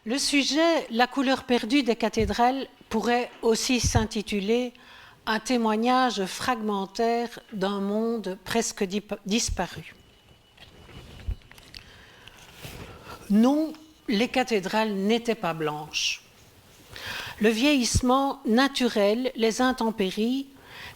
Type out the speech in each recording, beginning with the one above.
Le sujet, la couleur perdue des cathédrales, pourrait aussi s'intituler « Un témoignage fragmentaire d'un monde presque disparu ». Non, les cathédrales n'étaient pas blanches. Le vieillissement naturel, les intempéries,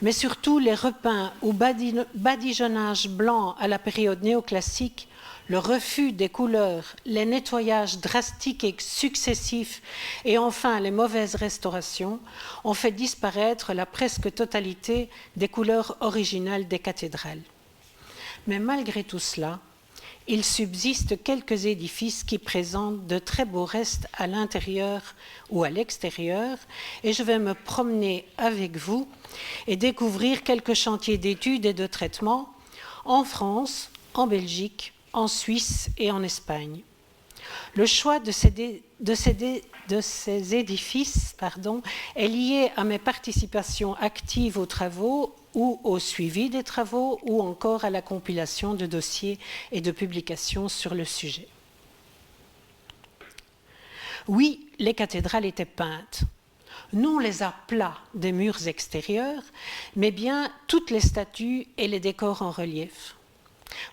mais surtout les repeints ou badigeonnages blancs à la période néoclassique, le refus des couleurs, les nettoyages drastiques et successifs et enfin les mauvaises restaurations ont fait disparaître la presque totalité des couleurs originales des cathédrales. Mais malgré tout cela, il subsiste quelques édifices qui présentent de très beaux restes à l'intérieur ou à l'extérieur, et je vais me promener avec vous et découvrir quelques chantiers d'études et de traitement en France, en Belgique, en Suisse et en Espagne. Le choix de ces édifices est lié à mes participations actives aux travaux ou au suivi des travaux ou encore à la compilation de dossiers et de publications sur le sujet. Oui, les cathédrales étaient peintes, non les aplats des murs extérieurs, mais bien toutes les statues et les décors en relief.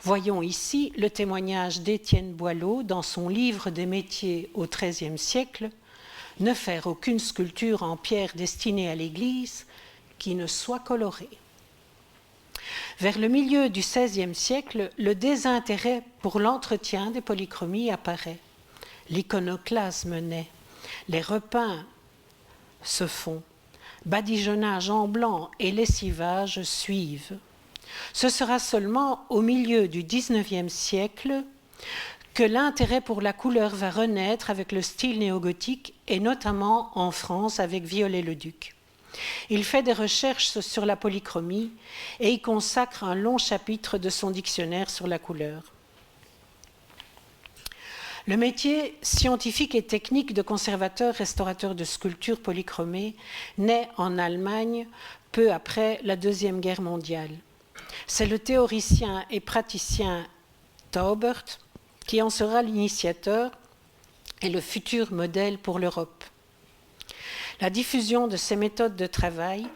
Voyons ici le témoignage d'Étienne Boileau dans son livre des métiers au XIIIe siècle, « Ne faire aucune sculpture en pierre destinée à l'église qui ne soit colorée ». Vers le milieu du XVIe siècle, le désintérêt pour l'entretien des polychromies apparaît. L'iconoclasme naît, les repeints se font, badigeonnage en blanc et lessivage suivent. Ce sera seulement au milieu du XIXe siècle que l'intérêt pour la couleur va renaître avec le style néogothique et notamment en France avec Viollet-le-Duc. Il fait des recherches sur la polychromie et y consacre un long chapitre de son dictionnaire sur la couleur. Le métier scientifique et technique de conservateur-restaurateur de sculptures polychromées naît en Allemagne peu après la Deuxième Guerre mondiale. C'est le théoricien et praticien Taubert qui en sera l'initiateur et le futur modèle pour l'Europe. La diffusion de ces méthodes de travail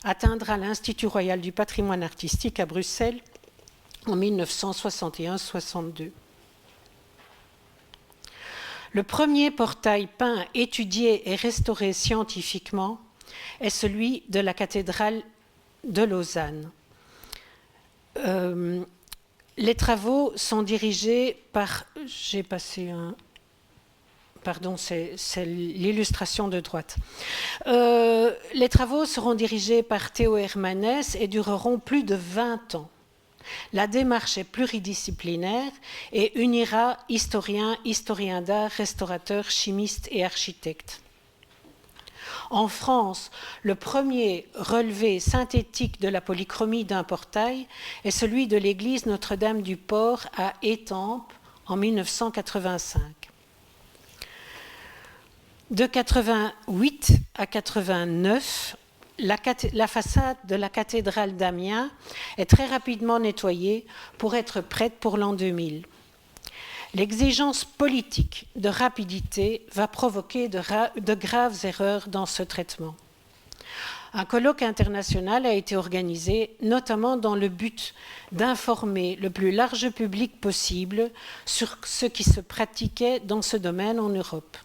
atteindra l'Institut royal du patrimoine artistique à Bruxelles en 1961-62. Le premier portail peint, étudié et restauré scientifiquement est celui de la cathédrale de Lausanne. Les travaux sont dirigés par... J'ai passé un... Pardon, c'est l'illustration de droite. Les travaux seront dirigés par Théo Hermanès et dureront plus de 20 ans. La démarche est pluridisciplinaire et unira historiens, historiens d'art, restaurateurs, chimistes et architectes. En France, le premier relevé synthétique de la polychromie d'un portail est celui de l'église Notre-Dame-du-Port à Étampes en 1985. De 88 à 89, la façade de la cathédrale d'Amiens est très rapidement nettoyée pour être prête pour l'an 2000. L'exigence politique de rapidité va provoquer de graves erreurs dans ce traitement. Un colloque international a été organisé, notamment dans le but d'informer le plus large public possible sur ce qui se pratiquait dans ce domaine en Europe.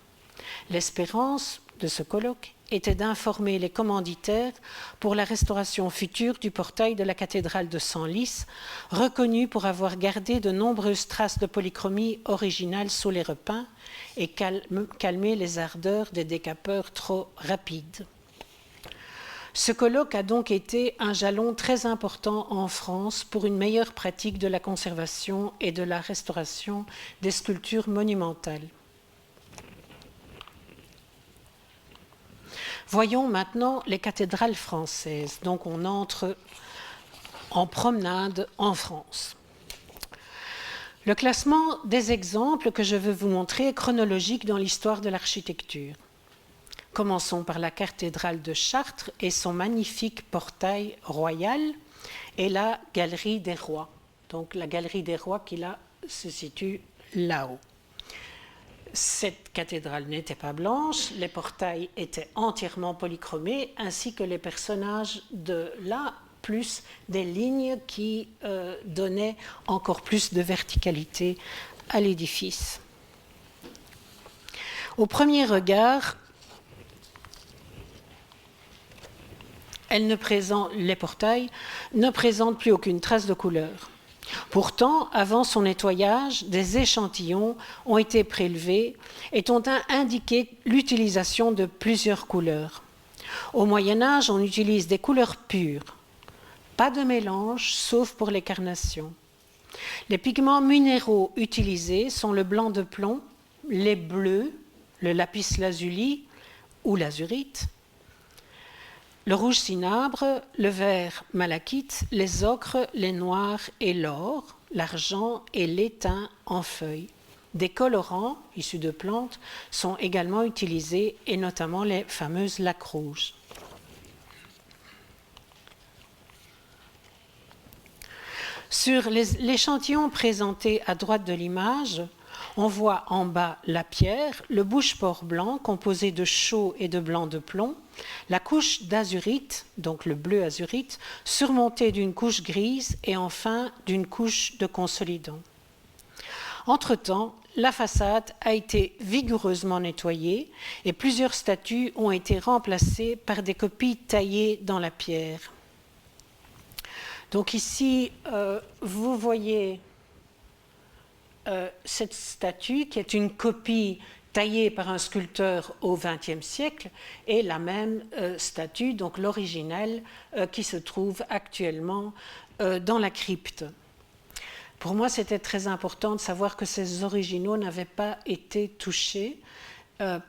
L'espérance de ce colloque était d'informer les commanditaires pour la restauration future du portail de la cathédrale de Senlis, reconnue pour avoir gardé de nombreuses traces de polychromie originale sous les repeints et calmer les ardeurs des décapeurs trop rapides. Ce colloque a donc été un jalon très important en France pour une meilleure pratique de la conservation et de la restauration des sculptures monumentales. Voyons maintenant les cathédrales françaises. Donc on entre en promenade en France. Le classement des exemples que je veux vous montrer est chronologique dans l'histoire de l'architecture. Commençons par la cathédrale de Chartres et son magnifique portail royal et la galerie des rois. Donc la galerie des rois qui là se situe là-haut. Cette cathédrale n'était pas blanche, les portails étaient entièrement polychromés, ainsi que les personnages de là, plus des lignes qui donnaient encore plus de verticalité à l'édifice. Au premier regard, les portails ne présentent plus aucune trace de couleur. Pourtant, avant son nettoyage, des échantillons ont été prélevés et ont indiqué l'utilisation de plusieurs couleurs. Au Moyen-Âge, on utilise des couleurs pures, pas de mélange, sauf pour les carnations. Les pigments minéraux utilisés sont le blanc de plomb, les bleus, le lapis lazuli ou l'azurite, le rouge cinabre, le vert malachite, les ocres, les noirs et l'or, l'argent et l'étain en feuilles. Des colorants issus de plantes sont également utilisés, et notamment les fameuses laques rouges. Sur l'échantillon présenté à droite de l'image, on voit en bas la pierre, le bouche-port blanc composé de chaux et de blanc de plomb, la couche d'azurite, donc le bleu azurite, surmontée d'une couche grise et enfin d'une couche de consolidant. Entre-temps, la façade a été vigoureusement nettoyée et plusieurs statues ont été remplacées par des copies taillées dans la pierre. Donc ici, vous voyez cette statue qui est une copie taillée par un sculpteur au XXe siècle et la même statue, donc l'originelle, qui se trouve actuellement dans la crypte. Pour moi, c'était très important de savoir que ces originaux n'avaient pas été touchés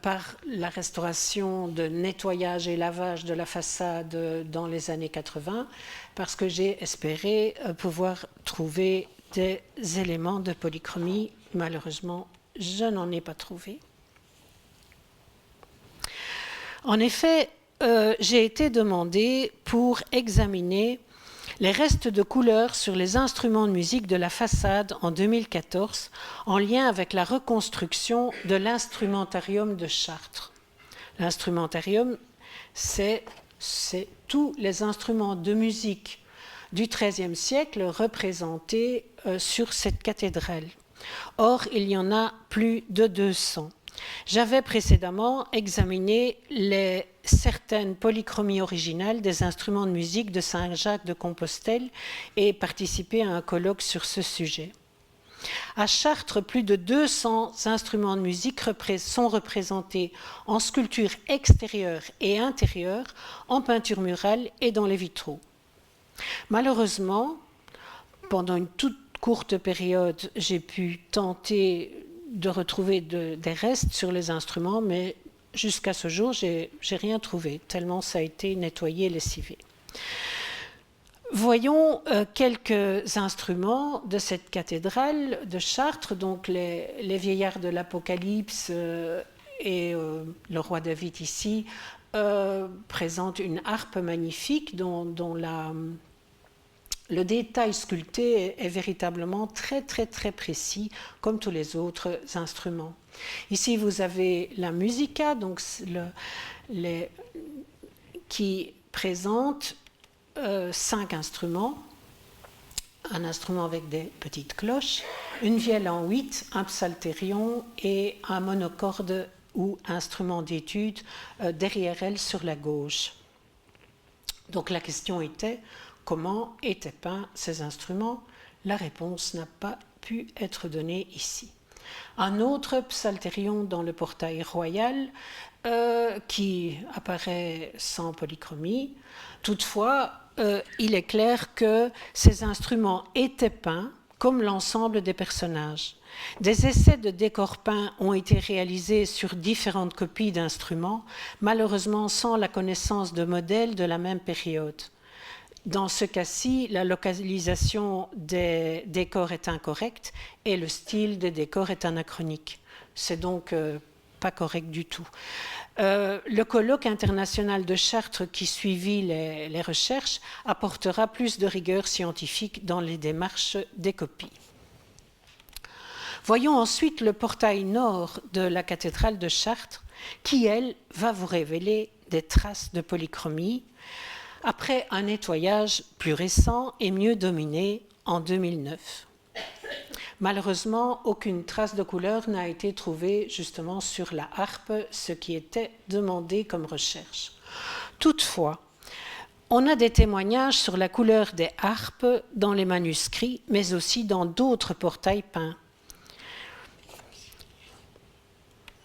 par la restauration de nettoyage et lavage de la façade dans les années 80, parce que j'ai espéré pouvoir trouver des éléments de polychromie. Malheureusement, je n'en ai pas trouvé. En effet, j'ai été demandée pour examiner les restes de couleurs sur les instruments de musique de la façade en 2014, en lien avec la reconstruction de l'instrumentarium de Chartres. L'instrumentarium, c'est tous les instruments de musique du XIIIe siècle représentés sur cette cathédrale. Or, il y en a plus de 200. J'avais précédemment examiné certaines polychromies originales des instruments de musique de Saint-Jacques-de-Compostelle et participé à un colloque sur ce sujet. À Chartres, plus de 200 instruments de musique sont représentés en sculpture extérieure et intérieure, en peinture murale et dans les vitraux. Malheureusement, pendant une toute courte période, j'ai pu tenter de retrouver des restes sur les instruments, mais jusqu'à ce jour, j'ai rien trouvé, tellement ça a été nettoyé et lessivé. Voyons quelques instruments de cette cathédrale de Chartres, donc les vieillards de l'Apocalypse et le roi David ici présentent une harpe magnifique dont le détail sculpté est véritablement très très très précis, comme tous les autres instruments. Ici, vous avez la musica, donc qui présente 5 instruments, un instrument avec des petites cloches, une vielle en 8, un psalterion et un monocorde ou instrument d'étude derrière elle sur la gauche. Donc la question était: comment étaient peints ces instruments? La réponse n'a pas pu être donnée ici. Un autre psalterion dans le portail royal qui apparaît sans polychromie. Toutefois, il est clair que ces instruments étaient peints comme l'ensemble des personnages. Des essais de décors peints ont été réalisés sur différentes copies d'instruments, malheureusement sans la connaissance de modèles de la même période. Dans ce cas-ci, la localisation des décors est incorrecte et le style des décors est anachronique. C'est donc pas correct du tout. Le colloque international de Chartres qui suivit les recherches apportera plus de rigueur scientifique dans les démarches des copies. Voyons ensuite le portail nord de la cathédrale de Chartres, qui, elle, va vous révéler des traces de polychromie, après un nettoyage plus récent et mieux dominé en 2009. Malheureusement, aucune trace de couleur n'a été trouvée justement sur la harpe, ce qui était demandé comme recherche. Toutefois, on a des témoignages sur la couleur des harpes dans les manuscrits, mais aussi dans d'autres portails peints.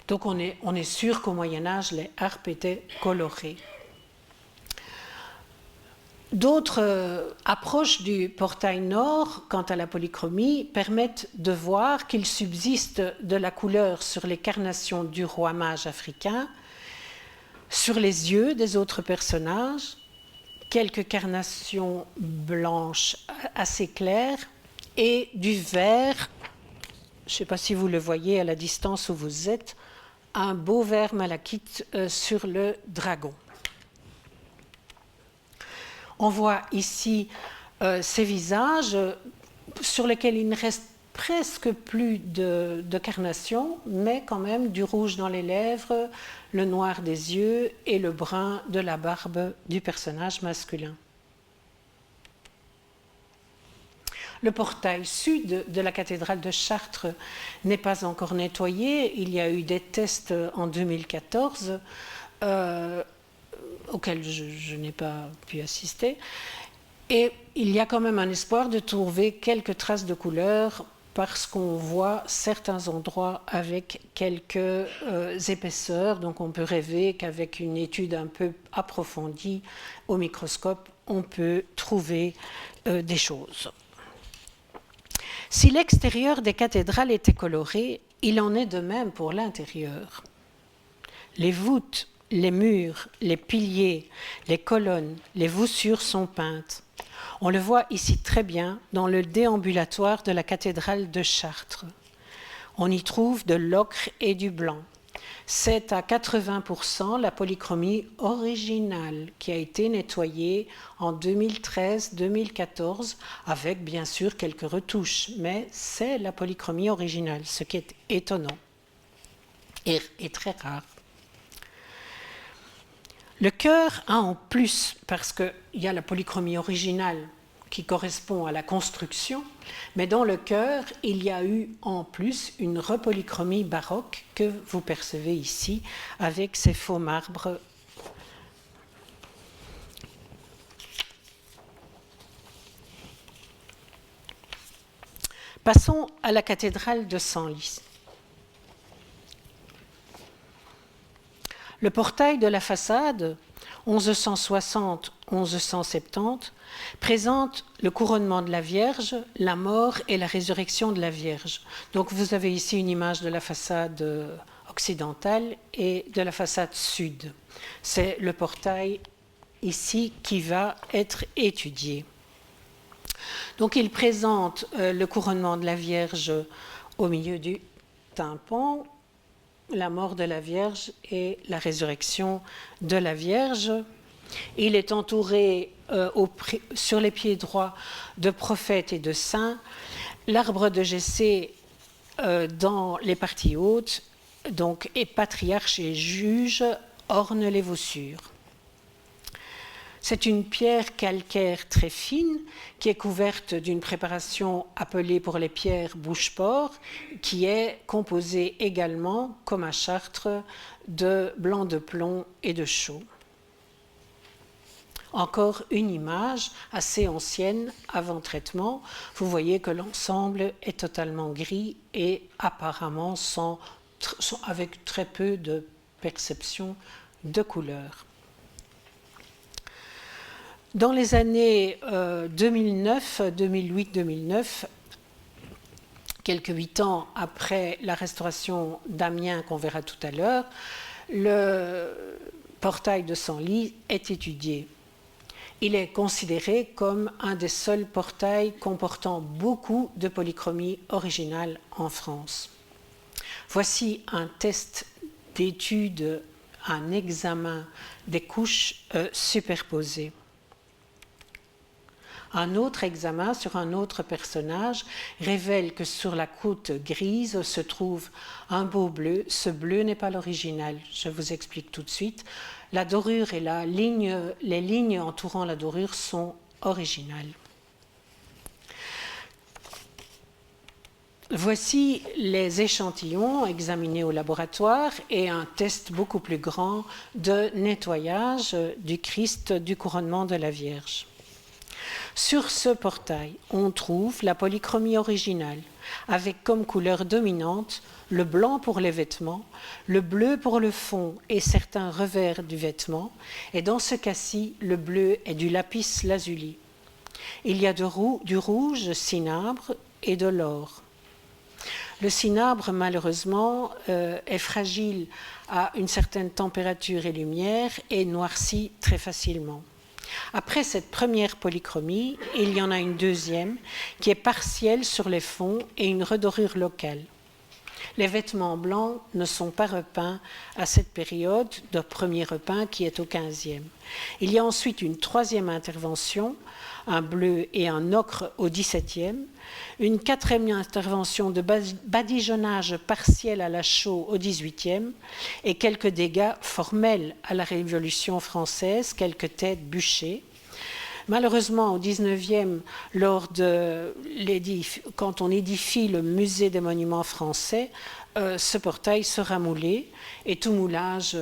Donc on est sûr qu'au Moyen-Âge, les harpes étaient colorées. D'autres approches du portail nord, quant à la polychromie, permettent de voir qu'il subsiste de la couleur sur les carnations du roi mage africain, sur les yeux des autres personnages, quelques carnations blanches assez claires et du vert, je ne sais pas si vous le voyez à la distance où vous êtes, un beau vert malachite sur le dragon. On voit ici ces visages sur lesquels il ne reste presque plus de carnation, mais quand même du rouge dans les lèvres, le noir des yeux et le brun de la barbe du personnage masculin. Le portail sud de la cathédrale de Chartres n'est pas encore nettoyé. Il y a eu des tests en 2014 auxquels je n'ai pas pu assister. Et il y a quand même un espoir de trouver quelques traces de couleur parce qu'on voit certains endroits avec quelques épaisseurs. Donc on peut rêver qu'avec une étude un peu approfondie au microscope, on peut trouver des choses. Si l'extérieur des cathédrales était coloré, il en est de même pour l'intérieur. Les voûtes, les murs, les piliers, les colonnes, les voussures sont peintes. On le voit ici très bien dans le déambulatoire de la cathédrale de Chartres. On y trouve de l'ocre et du blanc. C'est à 80% la polychromie originale qui a été nettoyée en 2013-2014 avec bien sûr quelques retouches, mais c'est la polychromie originale, ce qui est étonnant et très rare. Le chœur a en plus, parce qu'il y a la polychromie originale qui correspond à la construction, mais dans le chœur, il y a eu en plus une repolychromie baroque que vous percevez ici avec ces faux marbres. Passons à la cathédrale de Senlis. Le portail de la façade, 1160-1170, présente le couronnement de la Vierge, la mort et la résurrection de la Vierge. Donc vous avez ici une image de la façade occidentale et de la façade sud. C'est le portail ici qui va être étudié. Donc il présente le couronnement de la Vierge au milieu du tympan, la mort de la Vierge et la résurrection de la Vierge. Il est entouré sur les pieds droits de prophètes et de saints. L'arbre de Jessé dans les parties hautes, donc, et patriarches et juges ornent les voussures. C'est une pierre calcaire très fine qui est couverte d'une préparation appelée pour les pierres Boucheport, qui est composée également, comme à Chartres, de blanc de plomb et de chaux. Encore une image assez ancienne avant traitement. Vous voyez que l'ensemble est totalement gris et apparemment avec très peu de perception de couleur. Dans les années 2008-2009, quelques 8 ans après la restauration d'Amiens qu'on verra tout à l'heure, le portail de Senlis est étudié. Il est considéré comme un des seuls portails comportant beaucoup de polychromie originale en France. Voici un test d'étude, un examen des couches superposées. Un autre examen sur un autre personnage révèle que sur la côte grise se trouve un beau bleu. Ce bleu n'est pas l'original, je vous explique tout de suite. La dorure et les lignes entourant la dorure sont originales. Voici les échantillons examinés au laboratoire et un test beaucoup plus grand de nettoyage du Christ du couronnement de la Vierge. Sur ce portail, on trouve la polychromie originale, avec comme couleur dominante le blanc pour les vêtements, le bleu pour le fond et certains revers du vêtement, et dans ce cas-ci, le bleu est du lapis lazuli. Il y a du rouge cinabre et de l'or. Le cinabre, malheureusement, est fragile à une certaine température et lumière et noircit très facilement. Après cette première polychromie, il y en a une deuxième qui est partielle sur les fonds et une redorure locale. Les vêtements blancs ne sont pas repeints à cette période de premier repeint qui est au 15e. Il y a ensuite une troisième intervention, un bleu et un ocre au 17e, une quatrième intervention de badigeonnage partiel à la chaux au 18e et quelques dégâts formels à la Révolution française, quelques têtes bûchées. Malheureusement, au 19e, quand on édifie le musée des monuments français, ce portail sera moulé et tout moulage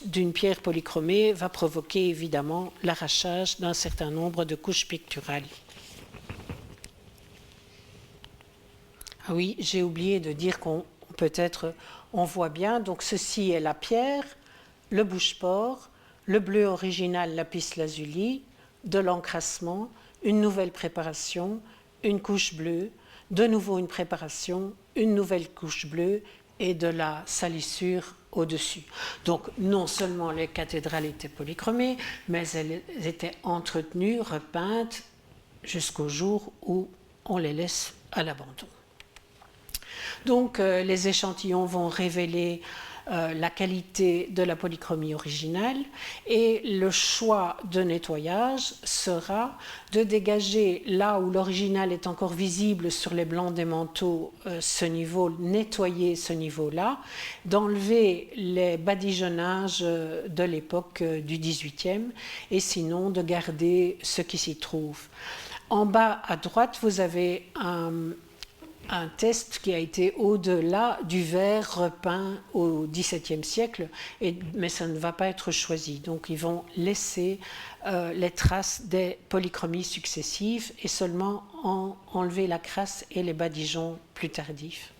d'une pierre polychromée va provoquer évidemment l'arrachage d'un certain nombre de couches picturales. Ah oui, j'ai oublié de dire qu'on voit bien, donc ceci est la pierre, le bouche-port, le bleu original lapis lazuli, de l'encrassement, une nouvelle préparation, une couche bleue, de nouveau une préparation, une nouvelle couche bleue et de la salissure au-dessus. Donc non seulement les cathédrales étaient polychromées, mais elles étaient entretenues, repeintes jusqu'au jour où on les laisse à l'abandon. Donc les échantillons vont révéler la qualité de la polychromie originale et le choix de nettoyage sera de dégager là où l'original est encore visible sur les blancs des manteaux ce niveau, nettoyer ce niveau-là, d'enlever les badigeonnages de l'époque du XVIIIe et sinon de garder ce qui s'y trouve. En bas à droite, vous avez un test qui a été au-delà du verre repeint au XVIIe siècle, mais ça ne va pas être choisi. Donc ils vont laisser les traces des polychromies successives et seulement enlever la crasse et les badigeons plus tardifs.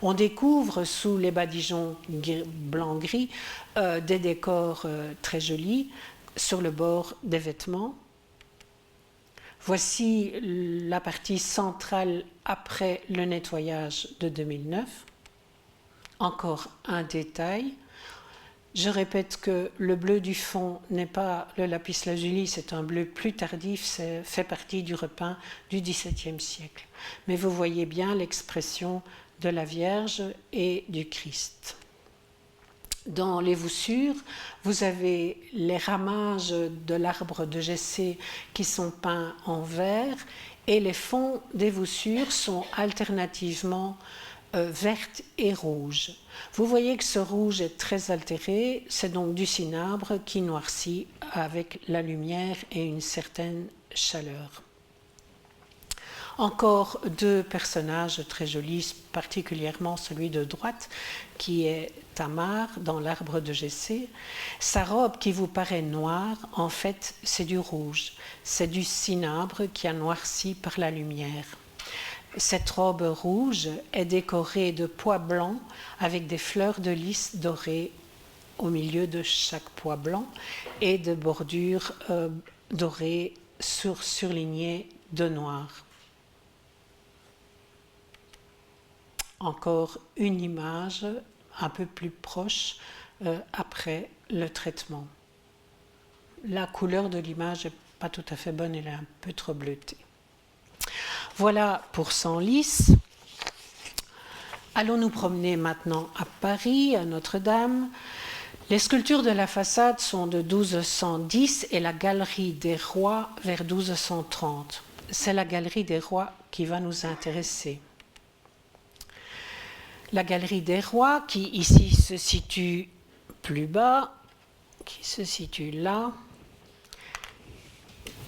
On découvre sous les badigeons blanc-gris des décors très jolis sur le bord des vêtements. Voici la partie centrale après le nettoyage de 2009. Encore un détail. Je répète que le bleu du fond n'est pas le lapis lazuli, c'est un bleu plus tardif, ça fait partie du repeint du XVIIe siècle. Mais vous voyez bien l'expression de la Vierge et du Christ. Dans les voussures, vous avez les ramages de l'arbre de Jessé qui sont peints en vert et les fonds des voussures sont alternativement vertes et rouges. Vous voyez que ce rouge est très altéré, c'est donc du cinabre qui noircit avec la lumière et une certaine chaleur. Encore deux personnages très jolis, particulièrement celui de droite, qui est Tamar dans l'arbre de Jessé. Sa robe qui vous paraît noire, en fait, c'est du rouge. C'est du cinabre qui a noirci par la lumière. Cette robe rouge est décorée de pois blancs avec des fleurs de lys dorées au milieu de chaque pois blanc et de bordures dorées surlignées de noir. Encore une image un peu plus proche après le traitement. La couleur de l'image n'est pas tout à fait bonne, elle est un peu trop bleutée. Voilà pour Senlis. Allons nous promener maintenant à Paris, à Notre-Dame. Les sculptures de la façade sont de 1210 et la galerie des rois vers 1230. C'est la galerie des rois qui va nous intéresser. La galerie des rois, qui ici se situe plus bas, qui se situe là,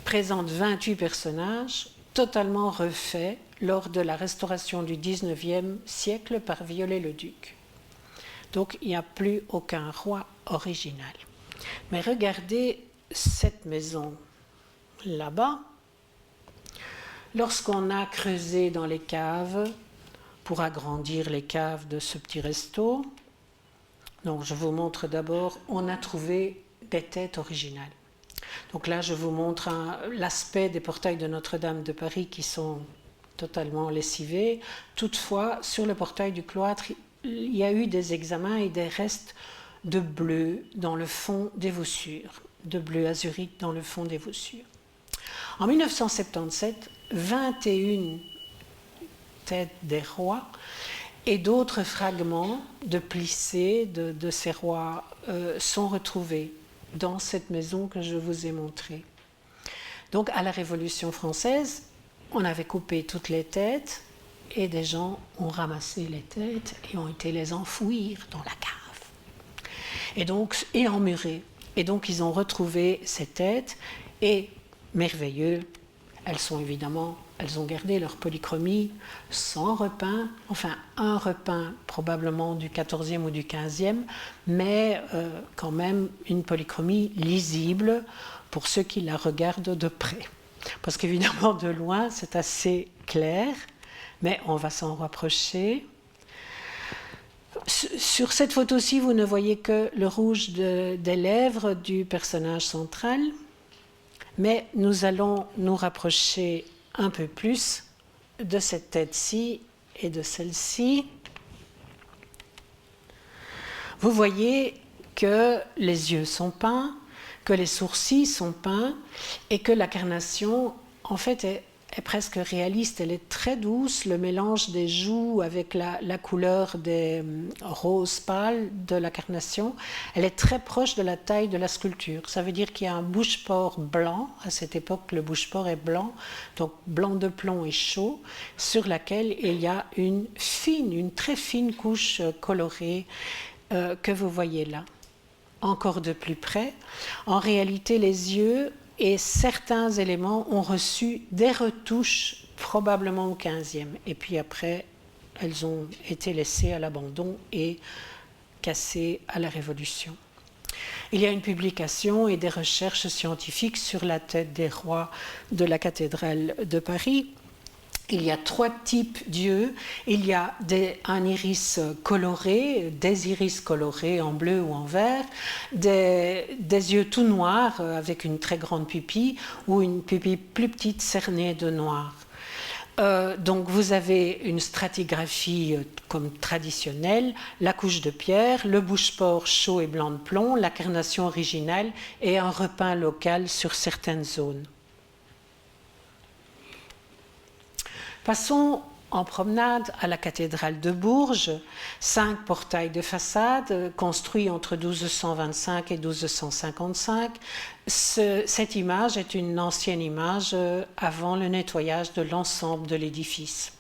présente 28 personnages totalement refaits lors de la restauration du XIXe siècle par Viollet-le-Duc. Donc il n'y a plus aucun roi original. Mais regardez cette maison là-bas. Lorsqu'on a creusé dans les caves pour agrandir les caves de ce petit resto, donc je vous montre d'abord, on a trouvé des têtes originales. Donc là, je vous montre l'aspect des portails de Notre-Dame de Paris qui sont totalement lessivés. Toutefois, sur le portail du cloître, il y a eu des examens et des restes de bleu dans le fond des voussures, de bleu azurite dans le fond des voussures. En 1977, 21 têtes des rois et d'autres fragments de plissés de ces rois sont retrouvés dans cette maison que je vous ai montrée. Donc à la Révolution française, on avait coupé toutes les têtes et des gens ont ramassé les têtes et ont été les enfouir dans la cave. Et emmurées. Et donc ils ont retrouvé ces têtes et, merveilleux, elles ont gardé leur polychromie sans repeint, enfin un repeint probablement du XIVe ou du XVe, mais quand même une polychromie lisible pour ceux qui la regardent de près. Parce qu'évidemment de loin c'est assez clair, mais on va s'en rapprocher. Sur cette photo-ci, vous ne voyez que le rouge des lèvres du personnage central, mais nous allons nous rapprocher un peu plus de cette tête-ci et de celle-ci. Vous voyez que les yeux sont peints, que les sourcils sont peints et que la carnation, en fait, est presque réaliste. Elle est très douce, le mélange des joues avec la couleur des roses pâles de la carnation. Elle est très proche de la taille de la sculpture. Ça veut dire qu'il y a un bouche-port blanc. À cette époque, le bouche-port est blanc, donc blanc de plomb et chaud, sur laquelle il y a une très fine couche colorée que vous voyez là. Encore de plus près, en réalité, les yeux et certains éléments ont reçu des retouches probablement au XVe. Et puis après, elles ont été laissées à l'abandon et cassées à la Révolution. Il y a une publication et des recherches scientifiques sur la tête des rois de la cathédrale de Paris. Il y a 3 types d'yeux. Il y a un iris coloré, des iris colorés en bleu ou en vert, des yeux tout noirs avec une très grande pupille ou une pupille plus petite cernée de noir. Donc vous avez une stratigraphie comme traditionnelle, la couche de pierre, le bouche-port chaud et blanc de plomb, la carnation originale et un repeint local sur certaines zones. Passons en promenade à la cathédrale de Bourges, 5 portails de façade construits entre 1225 et 1255. Cette image est une ancienne image avant le nettoyage de l'ensemble de l'édifice.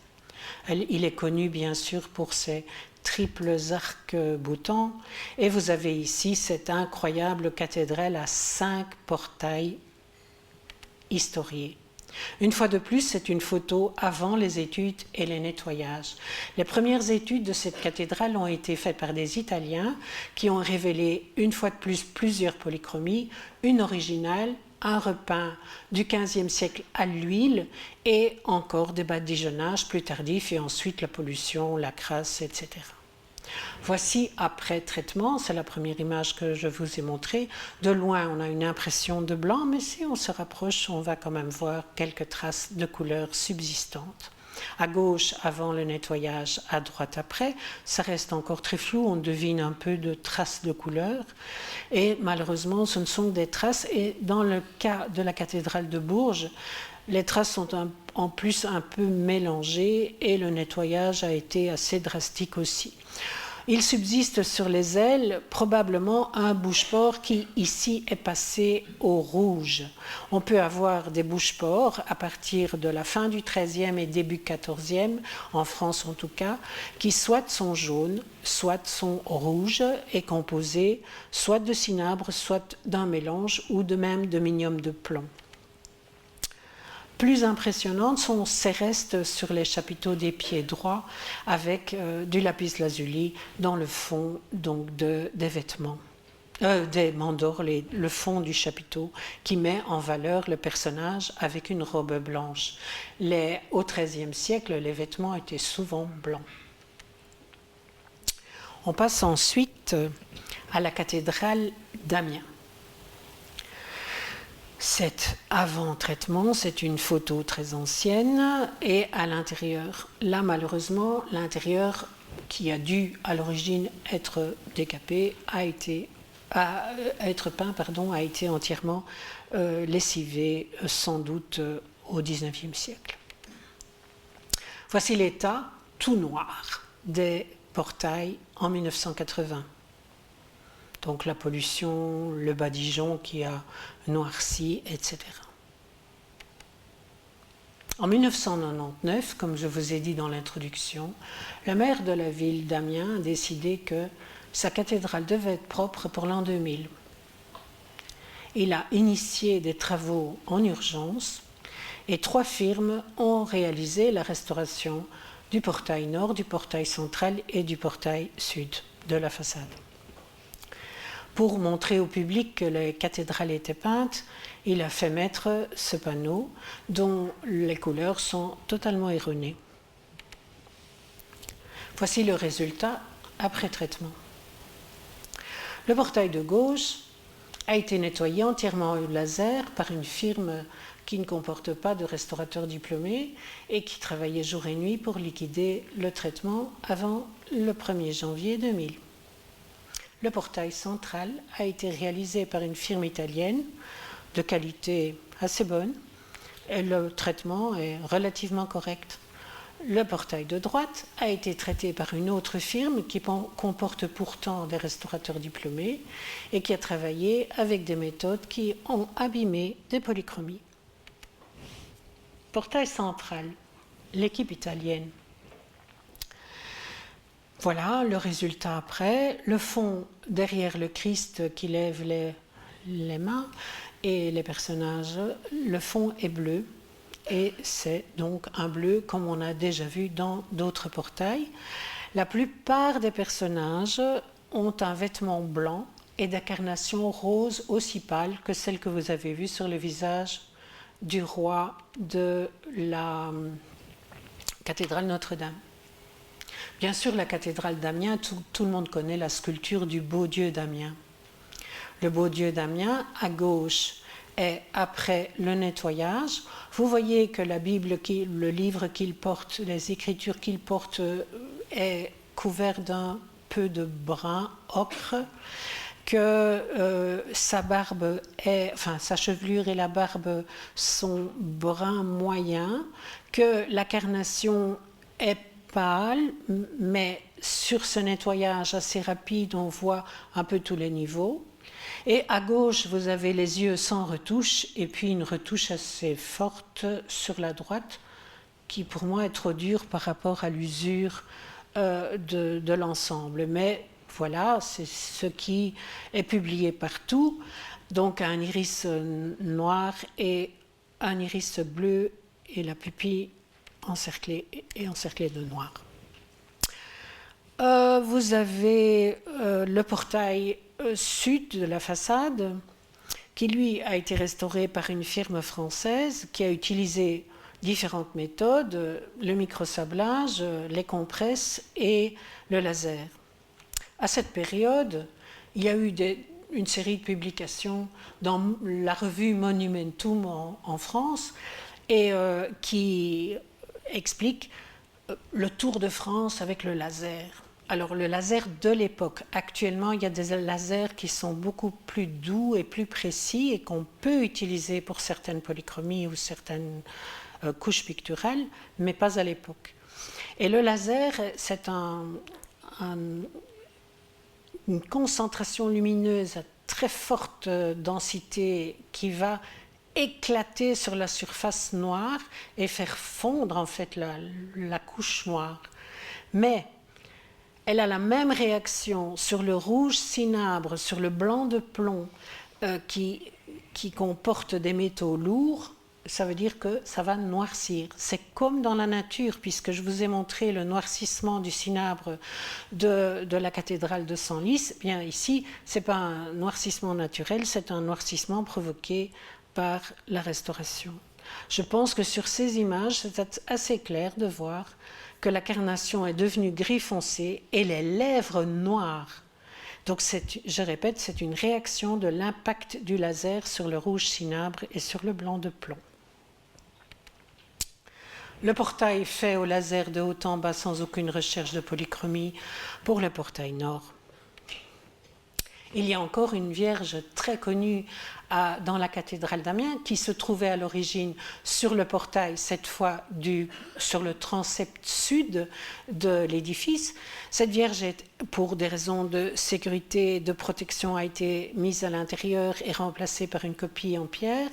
Il est connu bien sûr pour ses triples arcs-boutants et vous avez ici cette incroyable cathédrale à 5 portails historiés. Une fois de plus, c'est une photo avant les études et les nettoyages. Les premières études de cette cathédrale ont été faites par des Italiens qui ont révélé une fois de plus plusieurs polychromies, une originale, un repeint du XVe siècle à l'huile et encore des badigeonnages plus tardifs et ensuite la pollution, la crasse, etc. Voici après traitement, c'est la première image que je vous ai montrée. De loin, on a une impression de blanc, mais si on se rapproche, on va quand même voir quelques traces de couleur subsistantes. À gauche, avant le nettoyage, à droite après, ça reste encore très flou, on devine un peu de traces de couleur. Et malheureusement, ce ne sont que des traces. Et dans le cas de la cathédrale de Bourges, les traces sont en plus un peu mélangées et le nettoyage a été assez drastique aussi. Il subsiste sur les ailes probablement un bouche-port qui ici est passé au rouge. On peut avoir des bouche-ports à partir de la fin du XIIIe et début XIVe, en France en tout cas, qui soit sont jaunes, soit sont rouges et composés soit de cinabre, soit d'un mélange ou de même de minium de plomb. Plus impressionnantes sont ces restes sur les chapiteaux des pieds droits avec du lapis lazuli dans le fond donc des vêtements, des mandorles, le fond du chapiteau qui met en valeur le personnage avec une robe blanche. Au XIIIe siècle, les vêtements étaient souvent blancs. On passe ensuite à la cathédrale d'Amiens. Cet avant-traitement, c'est une photo très ancienne et à l'intérieur, là malheureusement, l'intérieur qui a dû à l'origine être décapé a été entièrement lessivé, sans doute au XIXe siècle. Voici l'état tout noir des portails en 1980. Donc la pollution, le badigeon qui a noirci, etc. En 1999, comme je vous ai dit dans l'introduction, le maire de la ville d'Amiens a décidé que sa cathédrale devait être propre pour l'an 2000. Il a initié des travaux en urgence et 3 firmes ont réalisé la restauration du portail nord, du portail central et du portail sud de la façade. Pour montrer au public que la cathédrale était peinte, il a fait mettre ce panneau dont les couleurs sont totalement erronées. Voici le résultat après traitement. Le portail de gauche a été nettoyé entièrement au laser par une firme qui ne comporte pas de restaurateur diplômé et qui travaillait jour et nuit pour liquider le traitement avant le 1er janvier 2000. Le portail central a été réalisé par une firme italienne de qualité assez bonne et le traitement est relativement correct. Le portail de droite a été traité par une autre firme qui comporte pourtant des restaurateurs diplômés et qui a travaillé avec des méthodes qui ont abîmé des polychromies. Portail central, l'équipe italienne. Voilà le résultat après. Le fond derrière le Christ qui lève les mains et les personnages, le fond est bleu. Et c'est donc un bleu comme on a déjà vu dans d'autres portails. La plupart des personnages ont un vêtement blanc et d'incarnation rose aussi pâle que celle que vous avez vue sur le visage du roi de la cathédrale Notre-Dame. Bien sûr, la cathédrale d'Amiens, tout le monde connaît la sculpture du beau Dieu d'Amiens. Le beau Dieu d'Amiens, à gauche, est après le nettoyage. Vous voyez que la Bible, le livre qu'il porte, les écritures qu'il porte, est couvert d'un peu de brun ocre, que sa chevelure et la barbe sont brun moyen, que la carnation est pâle, mais sur ce nettoyage assez rapide, on voit un peu tous les niveaux. Et à gauche, vous avez les yeux sans retouche, et puis une retouche assez forte sur la droite, qui pour moi est trop dure par rapport à l'usure de l'ensemble. Mais voilà, c'est ce qui est publié partout. Donc un iris noir et un iris bleu, et la pupille encerclée de noir. Vous avez le portail sud de la façade qui lui a été restauré par une firme française qui a utilisé différentes méthodes, le microsablage, les compresses et le laser. À cette période, il y a eu une série de publications dans la revue Monumentum en France et qui explique le Tour de France avec le laser. Alors le laser de l'époque, actuellement il y a des lasers qui sont beaucoup plus doux et plus précis et qu'on peut utiliser pour certaines polychromies ou certaines couches picturales, mais pas à l'époque. Et le laser, c'est une concentration lumineuse à très forte densité qui va éclater sur la surface noire et faire fondre en fait la couche noire. Mais elle a la même réaction sur le rouge cinabre, sur le blanc de plomb qui comporte des métaux lourds. Ça veut dire que ça va noircir. C'est comme dans la nature, puisque je vous ai montré le noircissement du cinabre de la cathédrale de Senlis. Bien ici, ce n'est pas un noircissement naturel, c'est un noircissement provoqué par la restauration. Je pense que sur ces images, c'est assez clair de voir que la carnation est devenue gris foncé et les lèvres noires. Donc, je répète, c'est une réaction de l'impact du laser sur le rouge cinabre et sur le blanc de plomb. Le portail fait au laser de haut en bas sans aucune recherche de polychromie pour le portail nord. Il y a encore une Vierge très connue dans la cathédrale d'Amiens qui se trouvait à l'origine sur le portail, cette fois sur le transept sud de l'édifice. Cette Vierge, pour des raisons de sécurité et de protection, a été mise à l'intérieur et remplacée par une copie en pierre.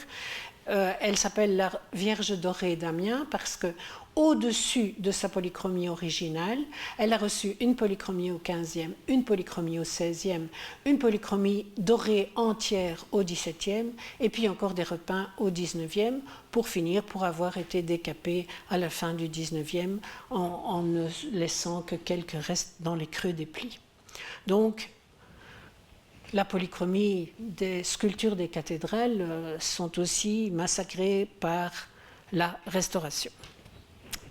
Elle s'appelle la Vierge dorée d'Amiens parce que au-dessus de sa polychromie originale, elle a reçu une polychromie au 15e, une polychromie au 16e, une polychromie dorée entière au 17e, et puis encore des repeints au 19e, pour finir pour avoir été décapée à la fin du 19e, en ne laissant que quelques restes dans les creux des plis. Donc, la polychromie des sculptures des cathédrales sont aussi massacrées par la restauration,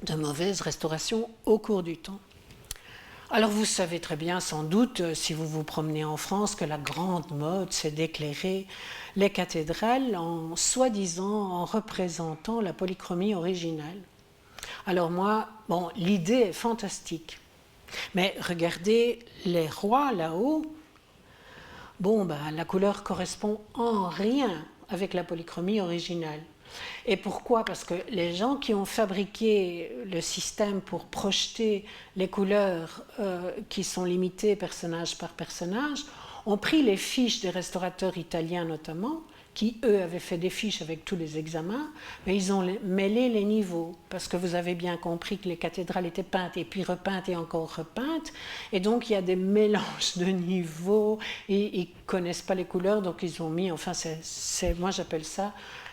de mauvaise restauration au cours du temps. Alors vous savez très bien sans doute, si vous vous promenez en France, que la grande mode c'est d'éclairer les cathédrales en soi-disant en représentant la polychromie originale. Alors moi, l'idée est fantastique, mais regardez les rois là-haut. La couleur correspond en rien avec la polychromie originale. Et pourquoi? Parce que les gens qui ont fabriqué le système pour projeter les couleurs qui sont limitées personnage par personnage ont pris les fiches des restaurateurs italiens notamment, qui eux avaient fait des fiches avec tous les examens, mais ils ont mêlé les niveaux, parce que vous avez bien compris que les cathédrales étaient peintes et puis repeintes et encore repeintes, et donc il y a des mélanges de niveaux, et ils ne connaissent pas les couleurs, donc ils ont mis, moi j'appelle ça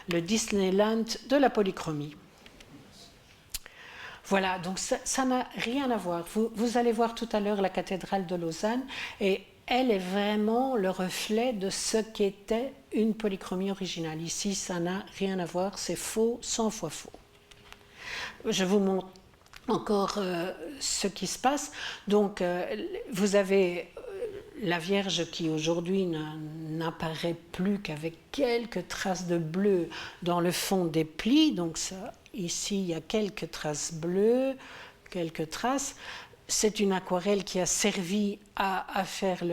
le Disneyland de la polychromie. Voilà, donc ça n'a rien à voir. Vous allez voir tout à l'heure la cathédrale de Lausanne, et elle est vraiment le reflet de ce qu'était une polychromie originale. Ici, ça n'a rien à voir, c'est faux, 100 fois faux. Je vous montre encore ce qui se passe. Donc, vous avez la Vierge qui aujourd'hui n'apparaît plus qu'avec quelques traces de bleu dans le fond des plis. Donc, ça, ici, il y a quelques traces bleues, quelques traces. C'est une aquarelle qui a servi à faire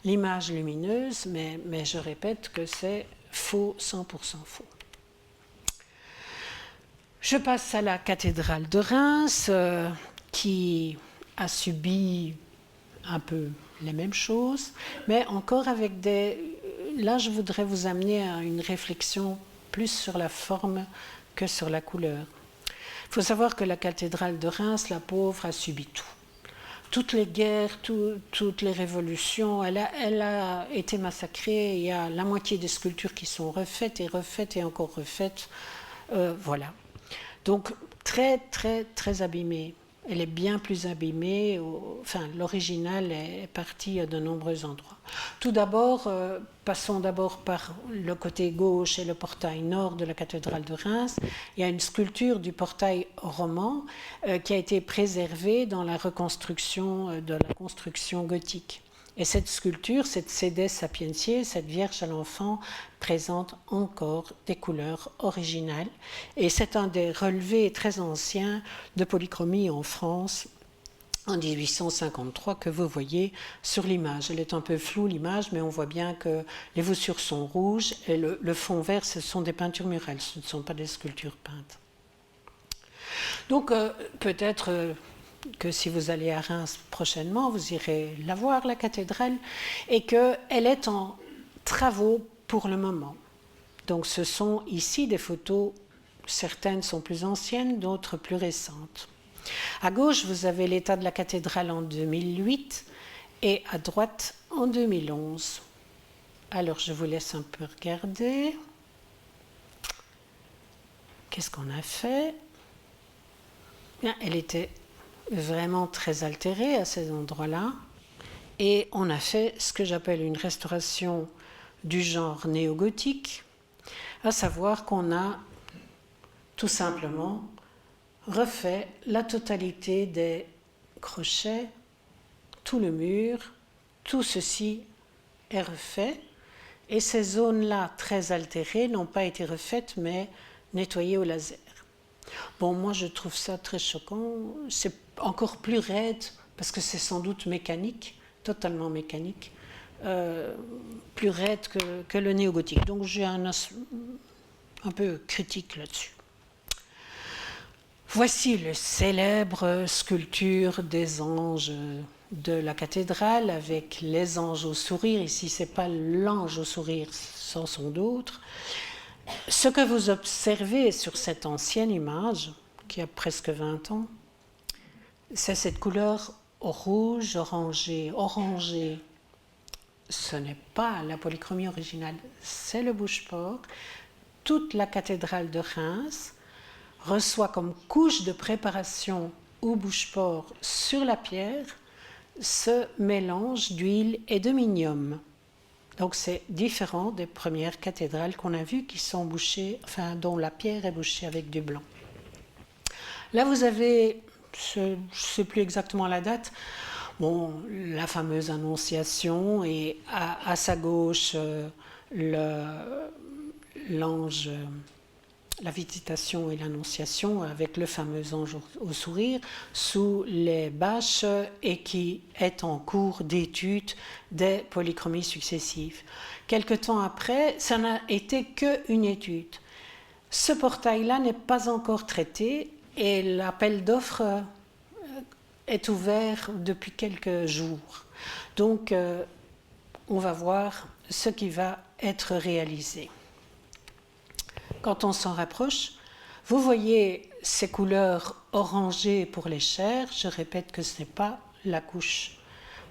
l'image lumineuse, mais je répète que c'est faux, 100% faux. Je passe à la cathédrale de Reims, qui a subi un peu les mêmes choses, mais encore avec Là, je voudrais vous amener à une réflexion plus sur la forme que sur la couleur. Il faut savoir que la cathédrale de Reims, la pauvre, a subi tout. Toutes les guerres, toutes les révolutions, elle a été massacrée. Il y a la moitié des sculptures qui sont refaites et encore refaites. Voilà. Donc, très, très, très abîmée. Elle est bien plus abîmée. L'original est parti à de nombreux endroits. Tout d'abord, passons d'abord par le côté gauche et le portail nord de la cathédrale de Reims. Il y a une sculpture du portail roman qui a été préservée dans la reconstruction de la construction gothique. Et cette sculpture, cette Cédès Sapientiae, cette Vierge à l'enfant, présente encore des couleurs originales. Et c'est un des relevés très anciens de polychromie en France, en 1853, que vous voyez sur l'image. Elle est un peu floue, l'image, mais on voit bien que les voussures sont rouges et le fond vert, ce sont des peintures murales, ce ne sont pas des sculptures peintes. Donc, peut-être que si vous allez à Reims prochainement, vous irez la voir, la cathédrale, et qu'elle est en travaux pour le moment. Donc ce sont ici des photos, certaines sont plus anciennes, d'autres plus récentes. À gauche, vous avez l'état de la cathédrale en 2008 et à droite en 2011. Alors je vous laisse un peu regarder. Qu'est-ce qu'on a fait? Bien, elle était vraiment très altérée à ces endroits-là et on a fait ce que j'appelle une restauration du genre néo-gothique, à savoir qu'on a tout simplement refait la totalité des crochets, tout le mur, tout ceci est refait et ces zones-là très altérées n'ont pas été refaites mais nettoyées au laser. Bon, moi je trouve ça très choquant, c'est encore plus raide parce que c'est sans doute mécanique, totalement mécanique, plus raide que le néo-gothique. Donc j'ai un peu critique là-dessus. Voici le célèbre sculpture des anges de la cathédrale avec les anges au sourire. Ici, ce n'est pas l'ange au sourire, ce sont d'autres. Ce que vous observez sur cette ancienne image, qui a presque 20 ans, c'est cette couleur rouge, orangé. Ce n'est pas la polychromie originale, c'est le bouche-port. Toute la cathédrale de Reims reçoit comme couche de préparation au bouche-port sur la pierre ce mélange d'huile et de minium. Donc c'est différent des premières cathédrales qu'on a vues qui sont bouchées, enfin dont la pierre est bouchée avec du blanc. Là vous avez, je ne sais plus exactement la date, bon, la fameuse Annonciation et à sa gauche l'ange, la Visitation et l'Annonciation avec le fameux ange au sourire sous les bâches et qui est en cours d'étude des polychromies successives. Quelque temps après, ça n'a été qu'une étude. Ce portail-là n'est pas encore traité et l'appel d'offres est ouvert depuis quelques jours. Donc, on va voir ce qui va être réalisé. Quand on s'en rapproche, vous voyez ces couleurs orangées pour les chairs. Je répète que ce n'est pas la couche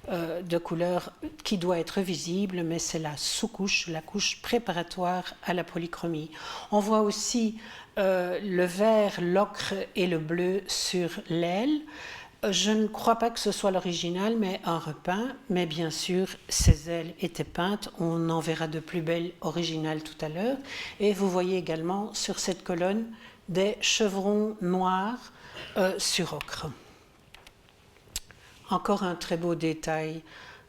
de couleur qui doit être visible, mais c'est la sous-couche, la couche préparatoire à la polychromie. On voit aussi le vert, l'ocre et le bleu sur l'aile. Je ne crois pas que ce soit l'original, mais un repeint. Mais bien sûr, ces ailes étaient peintes. On en verra de plus belles originales tout à l'heure. Et vous voyez également sur cette colonne des chevrons noirs sur ocre. Encore un très beau détail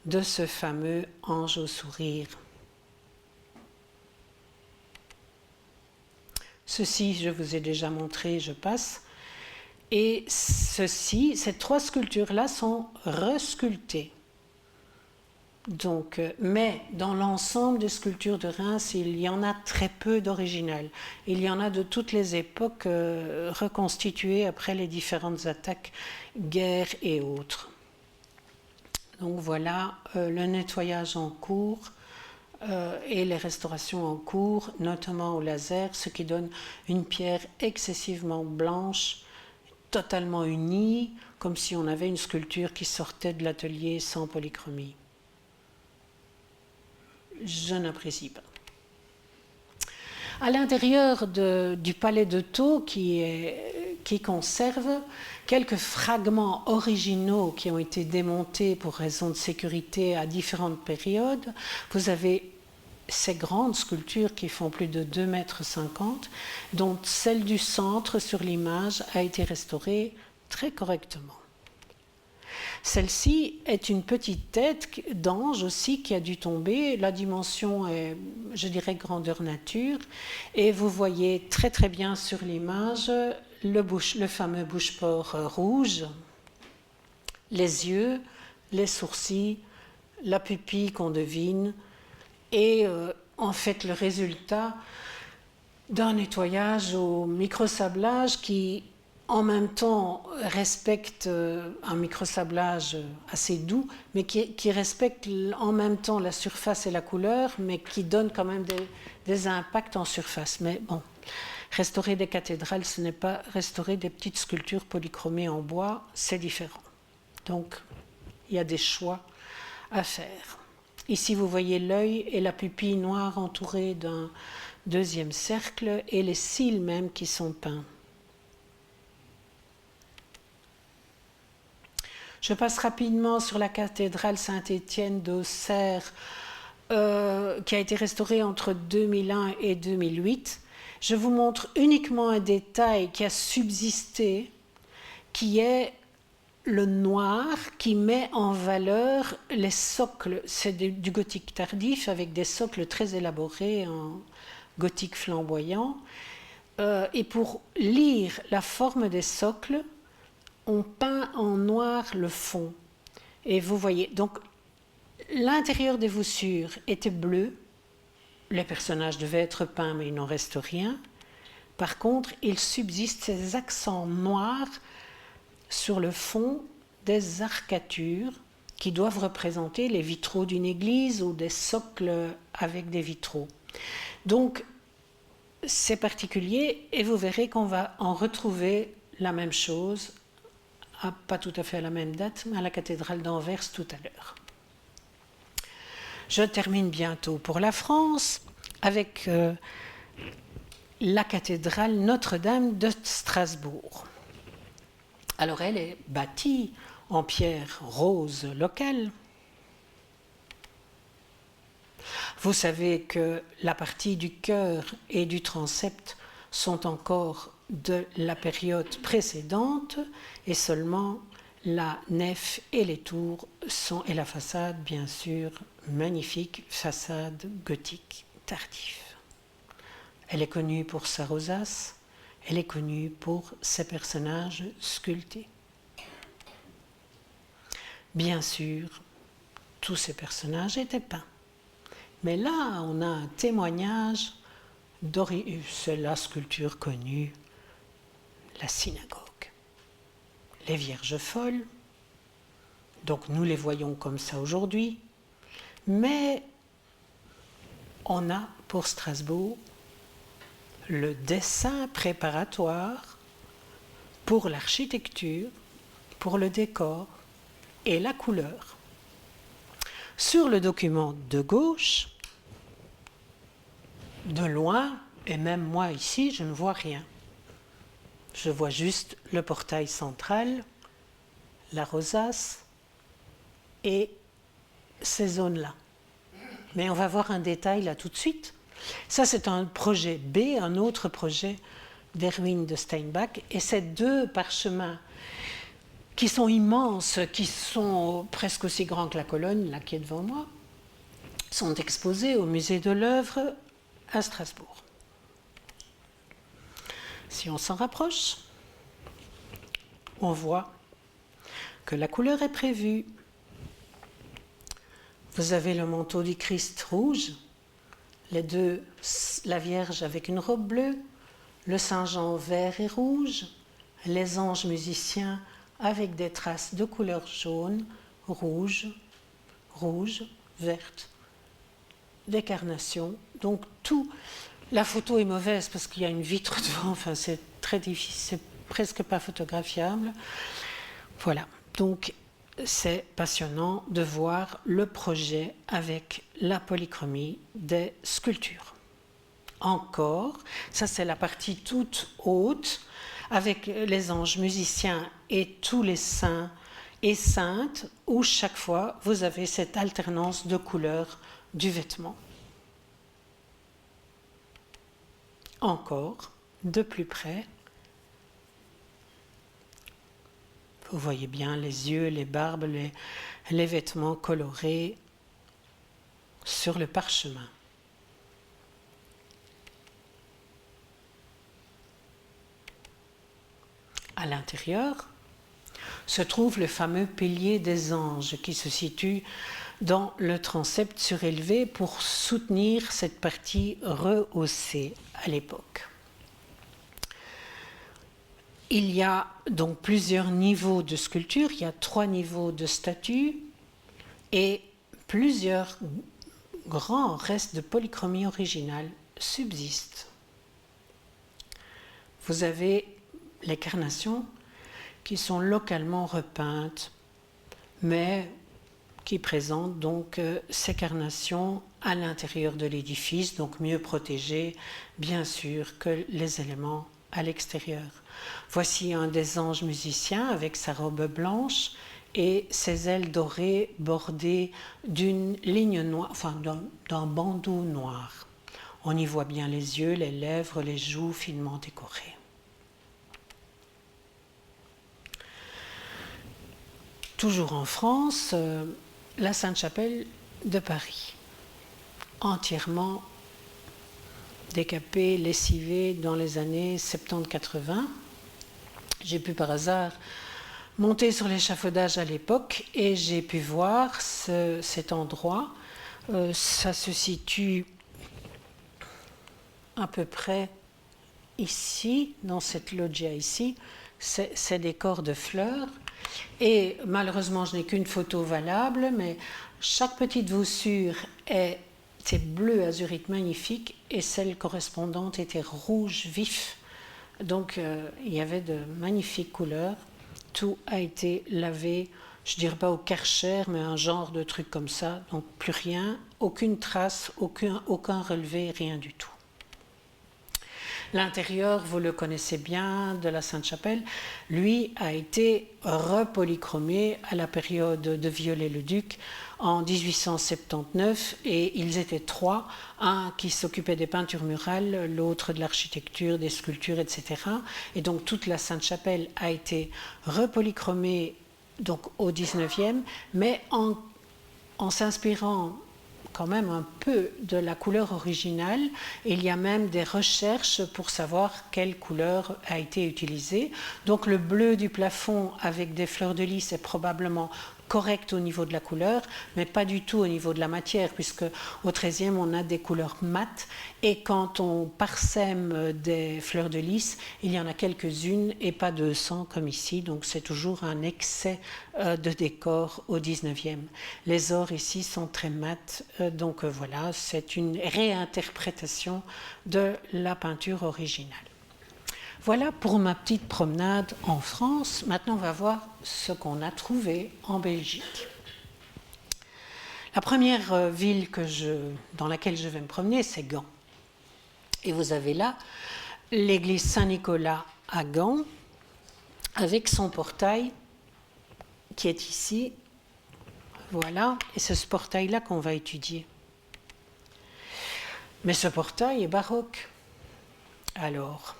de ce fameux ange au sourire. Ceci, je vous ai déjà montré, je passe. Et ces trois sculptures-là sont resculptées. Donc, mais dans l'ensemble des sculptures de Reims, il y en a très peu d'originales. Il y en a de toutes les époques reconstituées après les différentes attaques, guerres et autres. Donc voilà le nettoyage en cours et les restaurations en cours, notamment au laser, ce qui donne une pierre excessivement blanche, totalement unie, comme si on avait une sculpture qui sortait de l'atelier sans polychromie. Je n'apprécie pas. À l'intérieur du palais de Thau, qui conserve quelques fragments originaux qui ont été démontés pour raisons de sécurité à différentes périodes, vous avez ces grandes sculptures qui font plus de 2,50 mètres, dont celle du centre sur l'image a été restaurée très correctement. Celle-ci est une petite tête d'ange aussi qui a dû tomber. La dimension est, je dirais, grandeur nature. Et vous voyez très très bien sur l'image le fameux bouche-port rouge, les yeux, les sourcils, la pupille qu'on devine, et en fait le résultat d'un nettoyage au microsablage qui en même temps respecte un microsablage assez doux, mais qui respecte en même temps la surface et la couleur, mais qui donne quand même des impacts en surface. Mais bon, restaurer des cathédrales, ce n'est pas restaurer des petites sculptures polychromées en bois, c'est différent. Donc, il y a des choix à faire. Ici, vous voyez l'œil et la pupille noire entourée d'un deuxième cercle et les cils même qui sont peints. Je passe rapidement sur la cathédrale Saint-Étienne d'Auxerre qui a été restaurée entre 2001 et 2008. Je vous montre uniquement un détail qui a subsisté, qui est le noir qui met en valeur les socles. C'est du gothique tardif avec des socles très élaborés en gothique flamboyant. Et pour lire la forme des socles, on peint en noir le fond. Et vous voyez, donc l'intérieur des voussures était bleu. Les personnages devaient être peints, mais il n'en reste rien. Par contre, il subsiste ces accents noirs sur le fond des arcatures qui doivent représenter les vitraux d'une église ou des socles avec des vitraux. Donc, c'est particulier et vous verrez qu'on va en retrouver la même chose, pas tout à fait à la même date, mais à la cathédrale d'Anvers tout à l'heure. Je termine bientôt pour la France avec la cathédrale Notre-Dame de Strasbourg. Alors elle est bâtie en pierre rose locale. Vous savez que la partie du chœur et du transept sont encore de la période précédente et seulement la nef et les tours sont, et la façade bien sûr magnifique, façade gothique tardive. Elle est connue pour sa rosace, elle est connue pour ses personnages sculptés. Bien sûr, tous ces personnages étaient peints. Mais là, on a un témoignage c'est la sculpture connue, la synagogue. Les Vierges folles, donc nous les voyons comme ça aujourd'hui, mais on a pour Strasbourg le dessin préparatoire pour l'architecture, pour le décor et la couleur. Sur le document de gauche, de loin, et même moi ici, je ne vois rien. Je vois juste le portail central, la rosace et ces zones-là. Mais on va voir un détail là tout de suite. Ça, c'est un projet B, un autre projet d'Erwin de Steinbach. Et ces deux parchemins qui sont immenses, qui sont presque aussi grands que la colonne là qui est devant moi, sont exposés au musée de l'œuvre à Strasbourg. Si on s'en rapproche, on voit que la couleur est prévue. Vous avez le manteau du Christ rouge, la Vierge avec une robe bleue, le Saint-Jean vert et rouge, les anges musiciens avec des traces de couleur jaune, rouge, verte, des carnations. Donc tout, la photo est mauvaise parce qu'il y a une vitre devant, enfin c'est très difficile, c'est presque pas photographiable. Voilà, donc c'est passionnant de voir le projet avec la polychromie des sculptures. Encore, ça c'est la partie toute haute, avec les anges musiciens et tous les saints et saintes, où chaque fois vous avez cette alternance de couleurs du vêtement. Encore, de plus près, vous voyez bien les yeux, les barbes, les vêtements colorés sur le parchemin. À l'intérieur se trouve le fameux pilier des anges qui se situe dans le transept surélevé pour soutenir cette partie rehaussée à l'époque. Il y a donc plusieurs niveaux de sculpture, il y a 3 niveaux de statues et plusieurs grands restes de polychromie originale subsistent. Vous avez les carnations qui sont localement repeintes, mais qui présentent donc ces carnations à l'intérieur de l'édifice, donc mieux protégées, bien sûr, que les éléments à l'extérieur. Voici un des anges musiciens avec sa robe blanche et ses ailes dorées bordées d'une ligne noire, enfin d'un bandeau noir. On y voit bien les yeux, les lèvres, les joues finement décorées. Toujours en France, la Sainte-Chapelle de Paris, entièrement décapée, lessivée dans les années 70-80. J'ai pu par hasard monter sur l'échafaudage à l'époque et j'ai pu voir cet endroit. Ça se situe à peu près ici, dans cette loggia ici, ces décors de fleurs. Et malheureusement, je n'ai qu'une photo valable, mais chaque petite voussure était bleu azurite magnifique et celle correspondante était rouge vif. Donc il y avait de magnifiques couleurs. Tout a été lavé, je ne dirais pas au Karcher, mais un genre de truc comme ça. Donc plus rien, aucune trace, aucun relevé, rien du tout. L'intérieur, vous le connaissez bien, de la Sainte-Chapelle, lui a été repolychromé à la période de Viollet-le-Duc en 1879 et ils étaient 3, un qui s'occupait des peintures murales, l'autre de l'architecture, des sculptures, etc. Et donc toute la Sainte-Chapelle a été repolychromée donc, au 19e, mais en s'inspirant quand même un peu de la couleur originale. Il y a même des recherches pour savoir quelle couleur a été utilisée. Donc le bleu du plafond avec des fleurs de lys est probablement correct au niveau de la couleur, mais pas du tout au niveau de la matière, puisque au XIIIe, on a des couleurs mates, et quand on parsème des fleurs de lys, il y en a quelques-unes et pas 200 comme ici, donc c'est toujours un excès de décor au XIXe. Les ors ici sont très mats, donc voilà, c'est une réinterprétation de la peinture originale. Voilà pour ma petite promenade en France. Maintenant, on va voir ce qu'on a trouvé en Belgique. La première ville dans laquelle je vais me promener, c'est Gand. Et vous avez là l'église Saint-Nicolas à Gand, avec son portail qui est ici. Voilà, et c'est ce portail-là qu'on va étudier. Mais ce portail est baroque. Alors,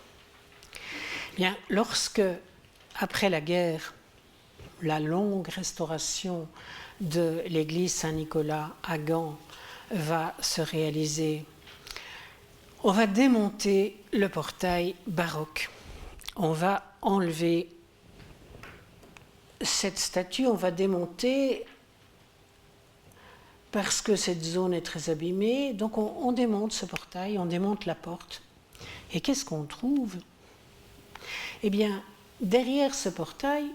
bien, lorsque, après la guerre, la longue restauration de l'église Saint-Nicolas à Gand va se réaliser, on va démonter le portail baroque. On va enlever cette statue, on va démonter parce que cette zone est très abîmée. Donc on démonte ce portail, on démonte la porte. Et qu'est-ce qu'on trouve ? Eh bien, derrière ce portail,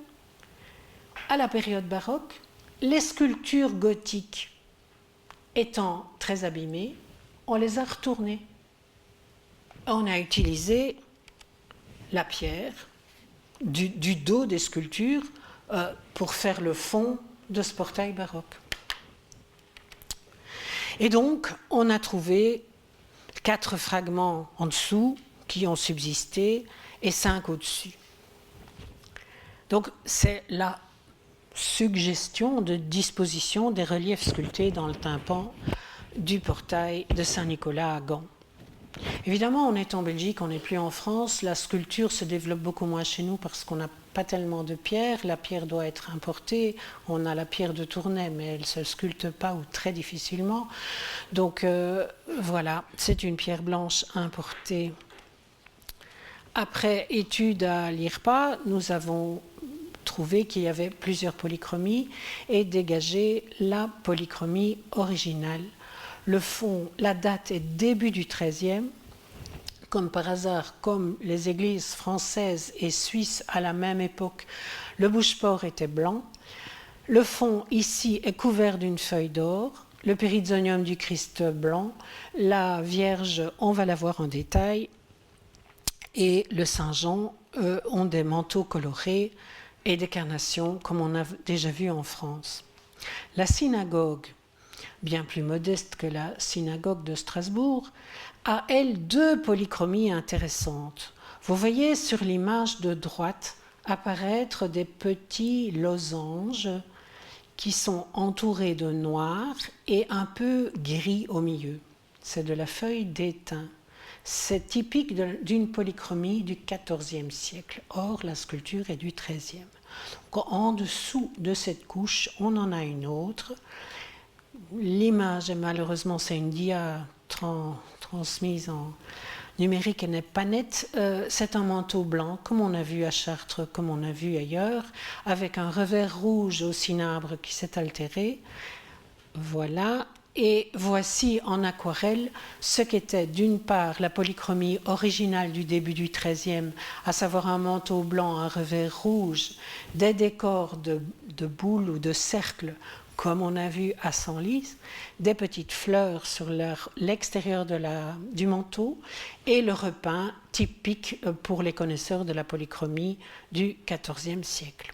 à la période baroque, les sculptures gothiques étant très abîmées, on les a retournées. On a utilisé la pierre du dos des sculptures pour faire le fond de ce portail baroque. Et donc, on a trouvé 4 fragments en dessous qui ont subsisté et 5 au-dessus. Donc, c'est la suggestion de disposition des reliefs sculptés dans le tympan du portail de Saint-Nicolas à Gand. Évidemment, on est en Belgique, on n'est plus en France. La sculpture se développe beaucoup moins chez nous parce qu'on n'a pas tellement de pierre. La pierre doit être importée. On a la pierre de Tournai, mais elle ne se sculpte pas ou très difficilement. Donc voilà, c'est une pierre blanche importée. Après étude à l'IRPA, nous avons trouvé qu'il y avait plusieurs polychromies et dégagé la polychromie originale. Le fond, la date est début du XIIIe, comme par hasard, comme les églises françaises et suisses à la même époque, le bouche-port était blanc. Le fond ici est couvert d'une feuille d'or, le périzonium du Christ blanc, la Vierge, on va la voir en détail, et le Saint-Jean ont des manteaux colorés et des carnations comme on a déjà vu en France. La synagogue, bien plus modeste que la synagogue de Strasbourg, a, elle, deux polychromies intéressantes. Vous voyez sur l'image de droite apparaître des petits losanges qui sont entourés de noir et un peu gris au milieu. C'est de la feuille d'étain. C'est typique d'une polychromie du XIVe siècle. Or, la sculpture est du XIIIe. Donc, en dessous de cette couche, on en a une autre. L'image, malheureusement, c'est une dia transmise en numérique et n'est pas nette. C'est un manteau blanc, comme on a vu à Chartres, comme on a vu ailleurs, avec un revers rouge au cinabre qui s'est altéré. Voilà. Et voici en aquarelle ce qu'était d'une part la polychromie originale du début du XIIIe, à savoir un manteau blanc, un revers rouge, des décors de boules ou de cercles, comme on a vu à Senlis, des petites fleurs sur l'extérieur du manteau et le repeint typique pour les connaisseurs de la polychromie du XIVe siècle.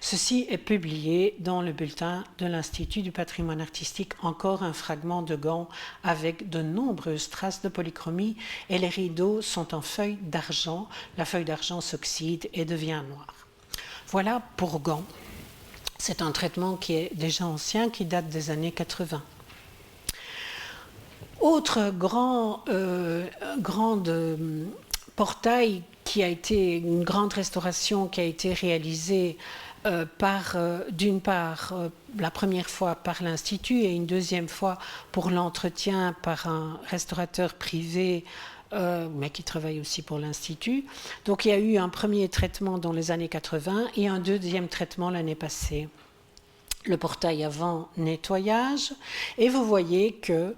Ceci est publié dans le bulletin de l'Institut du patrimoine artistique, encore un fragment de gant avec de nombreuses traces de polychromie et les rideaux sont en feuille d'argent. La feuille d'argent s'oxyde et devient noire. Voilà pour gant. C'est un traitement qui est déjà ancien, qui date des années 80. Autre grand portail qui a été une grande restauration qui a été réalisée d'une part, la première fois par l'Institut et une deuxième fois pour l'entretien par un restaurateur privé, mais qui travaille aussi pour l'Institut. Donc il y a eu un premier traitement dans les années 80 et un deuxième traitement l'année passée. Le portail avant nettoyage, et vous voyez que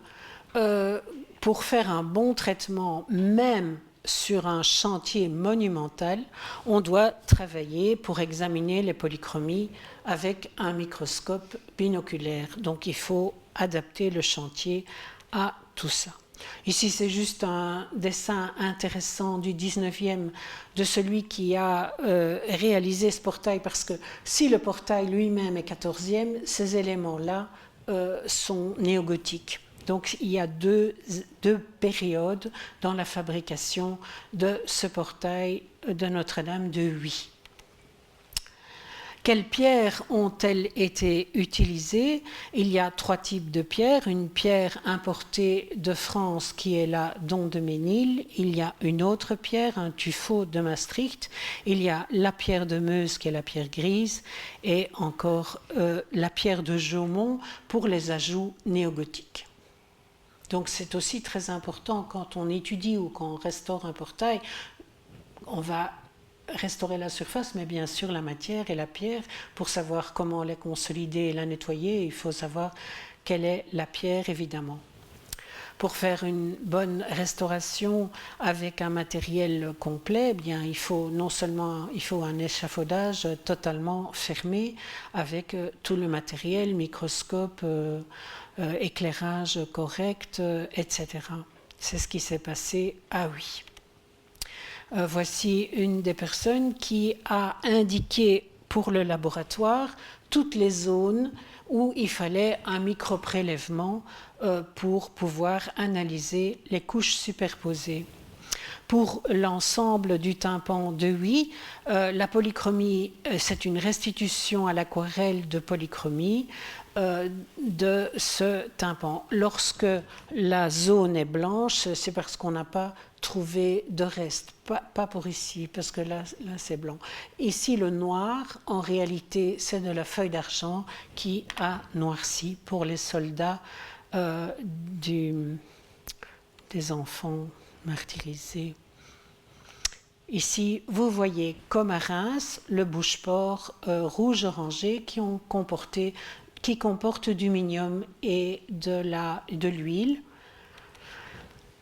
pour faire un bon traitement, même sur un chantier monumental, on doit travailler pour examiner les polychromies avec un microscope binoculaire. Donc il faut adapter le chantier à tout ça. Ici, c'est juste un dessin intéressant du 19e de celui qui a réalisé ce portail, parce que si le portail lui-même est 14e, ces éléments-là sont néogothiques. Donc il y a deux périodes dans la fabrication de ce portail de Notre-Dame de Huy. Quelles pierres ont-elles été utilisées? Il y a trois types de pierres. Une pierre importée de France qui est la Don de Ménil. Il y a une autre pierre, un tuffeau de Maastricht. Il y a la pierre de Meuse qui est la pierre grise. Et encore la pierre de Jaumont pour les ajouts néogothiques. Donc c'est aussi très important quand on étudie ou quand on restaure un portail, on va restaurer la surface, mais bien sûr la matière et la pierre. Pour savoir comment les consolider et la nettoyer, il faut savoir quelle est la pierre, évidemment. Pour faire une bonne restauration avec un matériel complet, eh bien, il faut non seulement un échafaudage totalement fermé avec tout le matériel, microscope, éclairage correct, etc. C'est ce qui s'est passé à Huy. Voici une des personnes qui a indiqué pour le laboratoire toutes les zones où il fallait un micro-prélèvement pour pouvoir analyser les couches superposées. Pour l'ensemble du tympan de Huy, la polychromie, c'est une restitution à l'aquarelle de polychromie de ce tympan. Lorsque la zone est blanche, c'est parce qu'on n'a pas trouvé de reste. Pas pour ici, parce que là c'est blanc. Ici, le noir, en réalité, c'est de la feuille d'argent qui a noirci pour les soldats des enfants martyrisés. Ici, vous voyez, comme à Reims, le bouche-port rouge-orangé qui comporte du minium et de l'huile.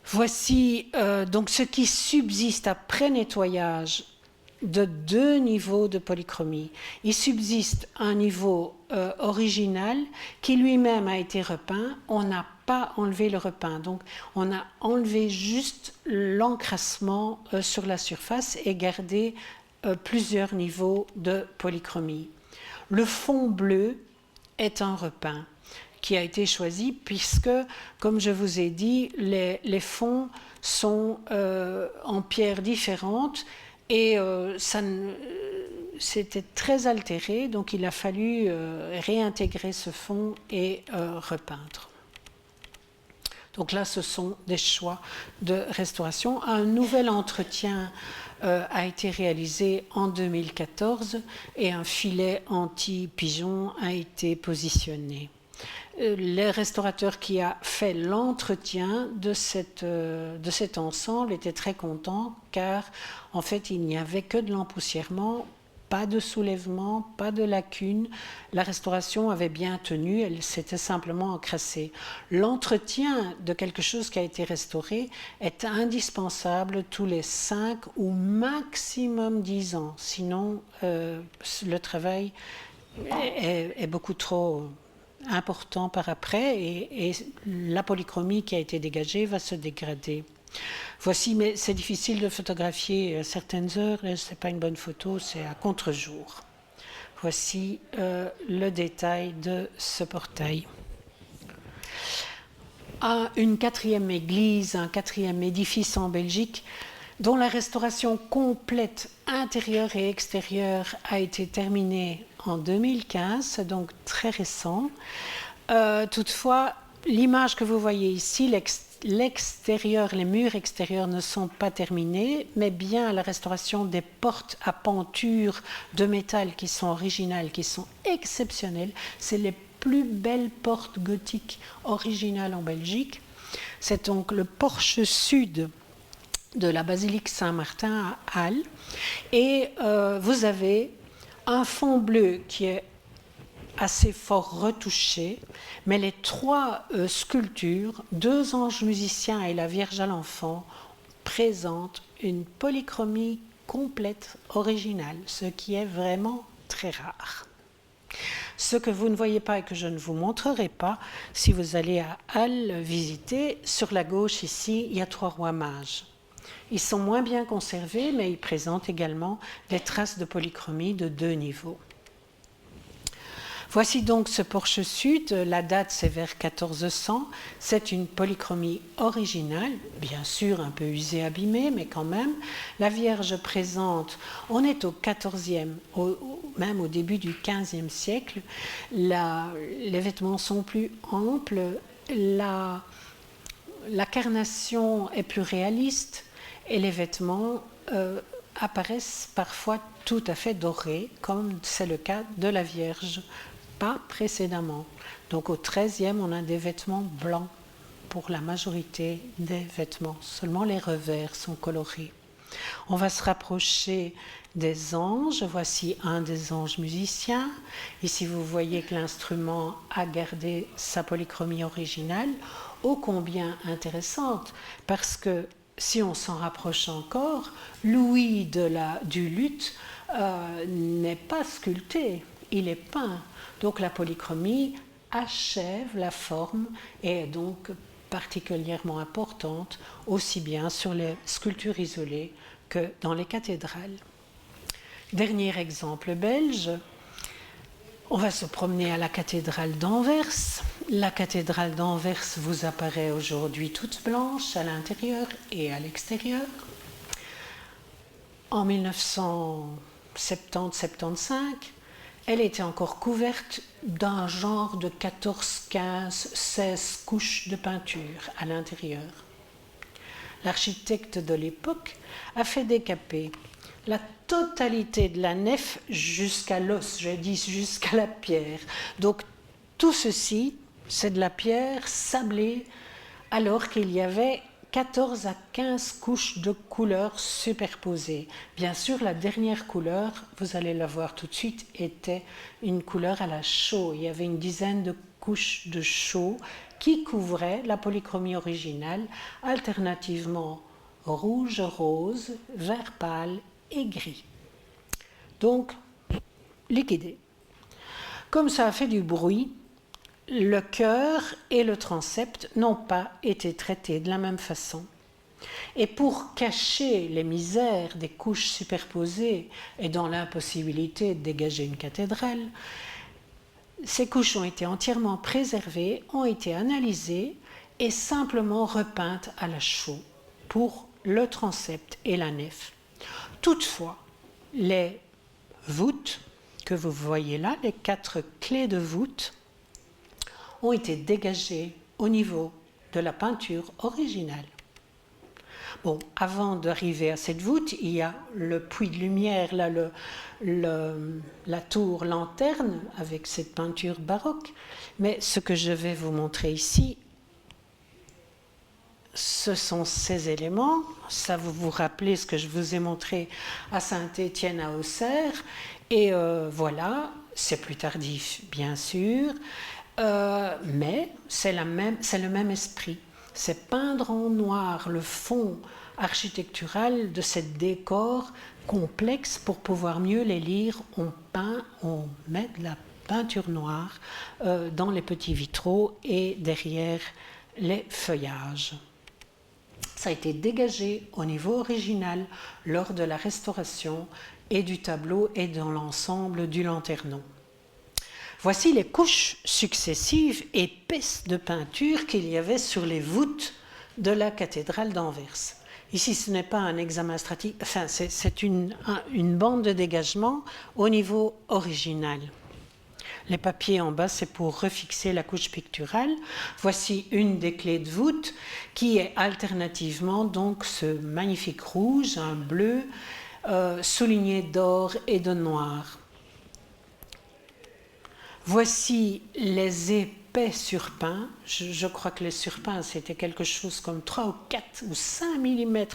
Voici donc ce qui subsiste après nettoyage de 2 niveaux de polychromie. Il subsiste un niveau original qui lui-même a été repeint. On n'a pas enlevé le repeint, donc on a enlevé juste l'encrassement sur la surface et gardé plusieurs niveaux de polychromie. Le fond bleu est un repeint qui a été choisi puisque, comme je vous ai dit, les fonds sont en pierres différentes et c'était très altéré, donc il a fallu réintégrer ce fond et repeindre. Donc là, ce sont des choix de restauration. Un nouvel entretien a été réalisé en 2014 et un filet anti-pigeon a été positionné. Le restaurateur qui a fait l'entretien de cet ensemble était très content car en fait il n'y avait que de l'empoussièrement, pas de soulèvement, pas de lacunes. La restauration avait bien tenu, elle s'était simplement encrassée. L'entretien de quelque chose qui a été restauré est indispensable tous les 5 ou maximum 10 ans. Sinon, le travail est beaucoup trop important par après et la polychromie qui a été dégagée va se dégrader. Voici, mais c'est difficile de photographier à certaines heures, c'est pas une bonne photo, c'est à contre-jour. Voici le détail de ce portail. Une 4e église, un 4e édifice en Belgique dont la restauration complète intérieure et extérieure a été terminée en 2015, donc très récent. Toutefois, l'image que vous voyez ici, l'extérieur, les murs extérieurs ne sont pas terminés, mais bien la restauration des portes à penture de métal qui sont originales, qui sont exceptionnelles. C'est les plus belles portes gothiques originales en Belgique. C'est donc le porche sud de la basilique Saint-Martin à Halle. Et vous avez un fond bleu qui est assez fort retouché, mais les 3 sculptures, 2 anges musiciens et la Vierge à l'enfant, présentent une polychromie complète originale, ce qui est vraiment très rare. Ce que vous ne voyez pas et que je ne vous montrerai pas, si vous allez à Halle visiter, sur la gauche ici, il y a 3 rois mages. Ils sont moins bien conservés, mais ils présentent également des traces de polychromie de 2 niveaux. Voici donc ce porche sud, la date c'est vers 1400, c'est une polychromie originale, bien sûr un peu usée, abîmée, mais quand même. La Vierge présente, on est au 14e, même au début du 15e siècle, les vêtements sont plus amples, la carnation est plus réaliste et les vêtements apparaissent parfois tout à fait dorés, comme c'est le cas de la Vierge. Pas précédemment. Donc au 13e, on a des vêtements blancs pour la majorité des vêtements. Seulement les revers sont colorés. On va se rapprocher des anges. Voici un des anges musiciens. Ici, vous voyez que l'instrument a gardé sa polychromie originale, ô combien intéressante, parce que si on s'en rapproche encore, l'ouïe du luth n'est pas sculpté, il est peint. Donc la polychromie achève la forme et est donc particulièrement importante, aussi bien sur les sculptures isolées que dans les cathédrales. Dernier exemple belge, on va se promener à la cathédrale d'Anvers. La cathédrale d'Anvers vous apparaît aujourd'hui toute blanche à l'intérieur et à l'extérieur. En 1970-75, elle était encore couverte d'un genre de 14, 15, 16 couches de peinture à l'intérieur. L'architecte de l'époque a fait décaper la totalité de la nef jusqu'à l'os, je dis jusqu'à la pierre. Donc tout ceci, c'est de la pierre sablée, alors qu'il y avait 14 à 15 couches de couleurs superposées. Bien sûr, la dernière couleur, vous allez la voir tout de suite, était une couleur à la chaux. Il y avait une dizaine de couches de chaux qui couvrait la polychromie originale, alternativement rouge, rose, vert pâle et gris. Donc, liquidé. Comme ça a fait du bruit, le chœur et le transept n'ont pas été traités de la même façon. Et pour cacher les misères des couches superposées et dans l'impossibilité de dégager une cathédrale, ces couches ont été entièrement préservées, ont été analysées et simplement repeintes à la chaux pour le transept et la nef. Toutefois, les voûtes que vous voyez là, les 4 clés de voûte, ont été dégagées au niveau de la peinture originale. Bon, avant d'arriver à cette voûte, il y a le puits de lumière, là, la tour lanterne avec cette peinture baroque. Mais ce que je vais vous montrer ici, ce sont ces éléments. Ça vous rappelez ce que je vous ai montré à Saint-Étienne à Auxerre. Et voilà, c'est plus tardif, bien sûr, mais c'est le même esprit. C'est peindre en noir le fond architectural de ces décors complexes pour pouvoir mieux les lire. On met de la peinture noire dans les petits vitraux et derrière les feuillages. Ça a été dégagé au niveau original lors de la restauration et du tableau et dans l'ensemble du lanternon. Voici les couches successives épaisses de peinture qu'il y avait sur les voûtes de la cathédrale d'Anvers. Ici, ce n'est pas un examen stratique, enfin, c'est une bande de dégagement au niveau original. Les papiers en bas, c'est pour refixer la couche picturale. Voici une des clés de voûte qui est alternativement donc ce magnifique rouge, un bleu, souligné d'or et de noir. Voici les épais surpeints. Je crois que les surpeints, c'était quelque chose comme 3 ou 4 ou 5 mm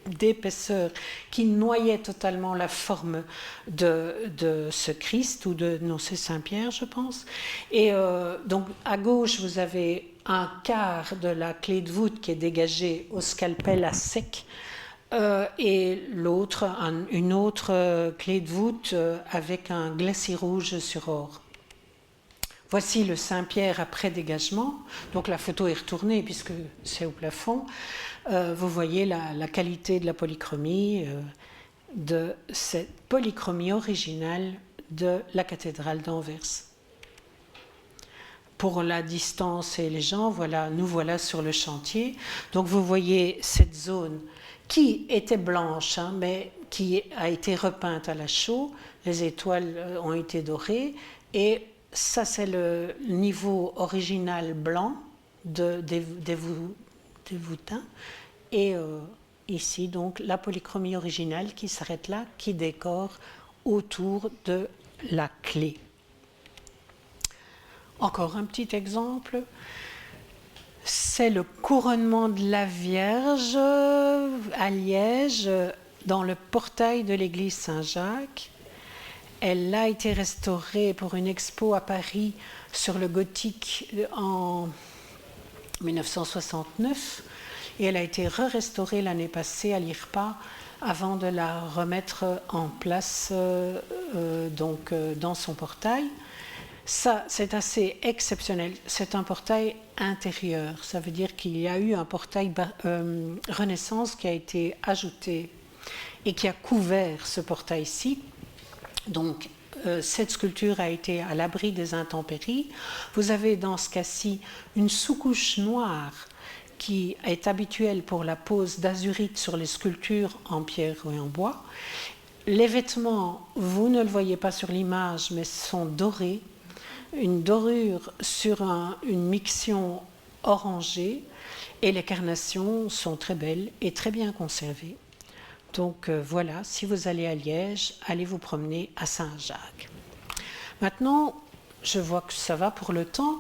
d'épaisseur qui noyait totalement la forme de ce Christ, ou c'est Saint-Pierre, je pense. Et donc, à gauche, vous avez un quart de la clé de voûte qui est dégagée au scalpel à sec, et l'autre, une autre clé de voûte avec un glacis rouge sur or. Voici le Saint-Pierre après dégagement. Donc la photo est retournée puisque c'est au plafond. Vous voyez la qualité de la polychromie, de cette polychromie originale de la cathédrale d'Anvers. Pour la distance et les gens, nous voilà sur le chantier. Donc vous voyez cette zone qui était blanche, mais qui a été repeinte à la chaux. Les étoiles ont été dorées et ça, c'est le niveau original blanc des voûtins. Et ici, donc, la polychromie originale qui s'arrête là, qui décore autour de la clé. Encore un petit exemple. C'est le couronnement de la Vierge à Liège, dans le portail de l'église Saint-Jacques. Elle a été restaurée pour une expo à Paris sur le gothique en 1969 et elle a été restaurée l'année passée à l'IRPA avant de la remettre en place dans son portail. Ça, c'est assez exceptionnel. C'est un portail intérieur. Ça veut dire qu'il y a eu un portail Renaissance qui a été ajouté et qui a couvert ce portail-ci. Donc, cette sculpture a été à l'abri des intempéries. Vous avez dans ce cas-ci une sous-couche noire qui est habituelle pour la pose d'azurite sur les sculptures en pierre et en bois. Les vêtements, vous ne le voyez pas sur l'image, mais sont dorés. Une dorure sur une mixion orangée. Et les carnations sont très belles et très bien conservées. Donc voilà, si vous allez à Liège, allez vous promener à Saint-Jacques. Maintenant, je vois que ça va pour le temps.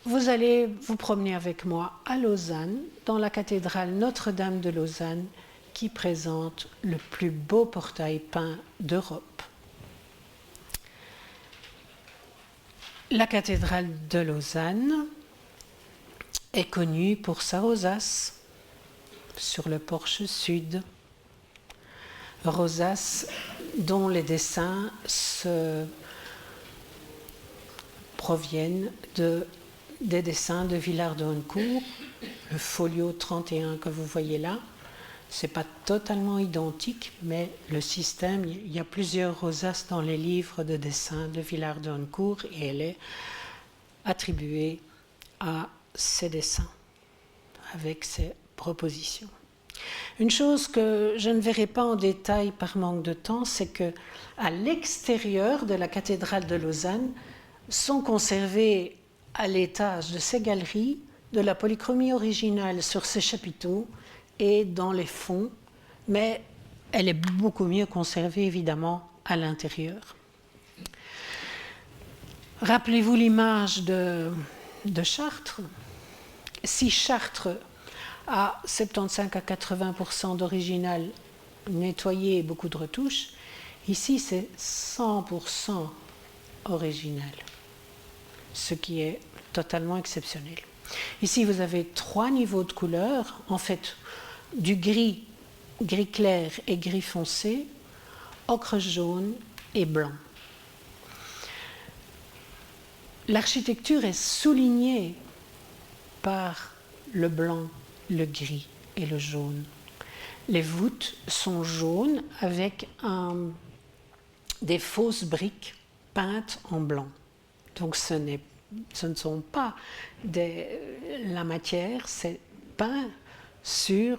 Vous allez vous promener avec moi à Lausanne, dans la cathédrale Notre-Dame de Lausanne, qui présente le plus beau portail peint d'Europe. La cathédrale de Lausanne est connue pour sa rosace sur le porche sud. Rosace dont les dessins proviennent des dessins de Villard de Honnecourt. Le folio 31 que vous voyez là, ce n'est pas totalement identique, mais le système, il y a plusieurs rosaces dans les livres de dessins de Villard de Honnecourt et elle est attribuée à ces dessins avec ces propositions. Une chose que je ne verrai pas en détail par manque de temps, c'est que à l'extérieur de la cathédrale de Lausanne sont conservées à l'étage de ces galeries de la polychromie originale sur ces chapiteaux et dans les fonds, mais elle est beaucoup mieux conservée évidemment à l'intérieur. Rappelez-vous l'image de Chartres. Si Chartres a 75 à 80% d'original nettoyé et beaucoup de retouches, ici c'est 100% original, ce qui est totalement exceptionnel. Ici vous avez 3 niveaux de couleurs, en fait du gris, gris clair et gris foncé, ocre jaune et blanc. L'architecture est soulignée par le blanc, le gris et le jaune. Les voûtes sont jaunes avec des fausses briques peintes en blanc. Donc ce ne sont pas la matière, c'est peint sur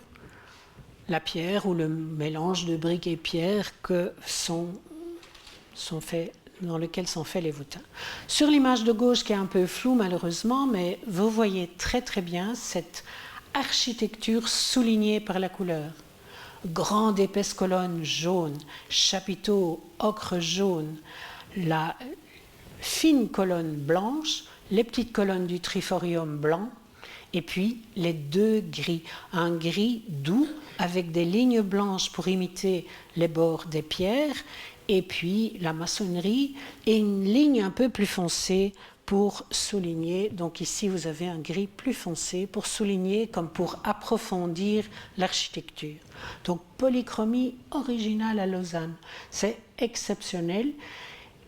la pierre ou le mélange de briques et pierres dans lequel sont faits les voûtins. Sur l'image de gauche qui est un peu floue malheureusement, mais vous voyez très très bien cette architecture soulignée par la couleur. Grande épaisse colonne jaune, chapiteau ocre jaune, la fine colonne blanche, les petites colonnes du triforium blanc, et puis les 2 gris. Un gris doux avec des lignes blanches pour imiter les bords des pierres, et puis la maçonnerie, et une ligne un peu plus foncée pour souligner. Donc ici, vous avez un gris plus foncé pour souligner, comme pour approfondir l'architecture. Donc polychromie originale à Lausanne. C'est exceptionnel.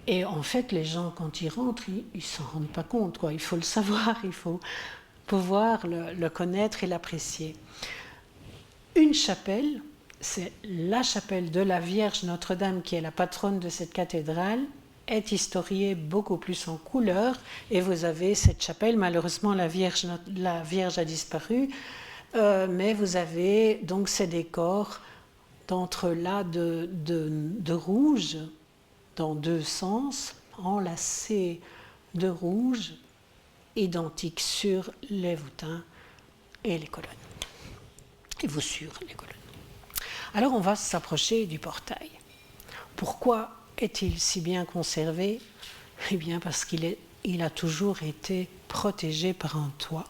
Et en fait, les gens, quand ils rentrent, ils ne s'en rendent pas compte, quoi. Il faut le savoir, il faut pouvoir le connaître et l'apprécier. Une chapelle, c'est la chapelle de la Vierge Notre-Dame, qui est la patronne de cette cathédrale, est historiée beaucoup plus en couleur. Et vous avez cette chapelle, malheureusement la Vierge a disparu, mais vous avez donc ces décors d'entrelacs de rouge, dans 2 sens, enlacés de rouge, identiques sur les voûtins et les colonnes, et vous sur les colonnes. Alors on va s'approcher du portail. Pourquoi est-il si bien conservé? Eh bien parce qu'il a toujours été protégé par un toit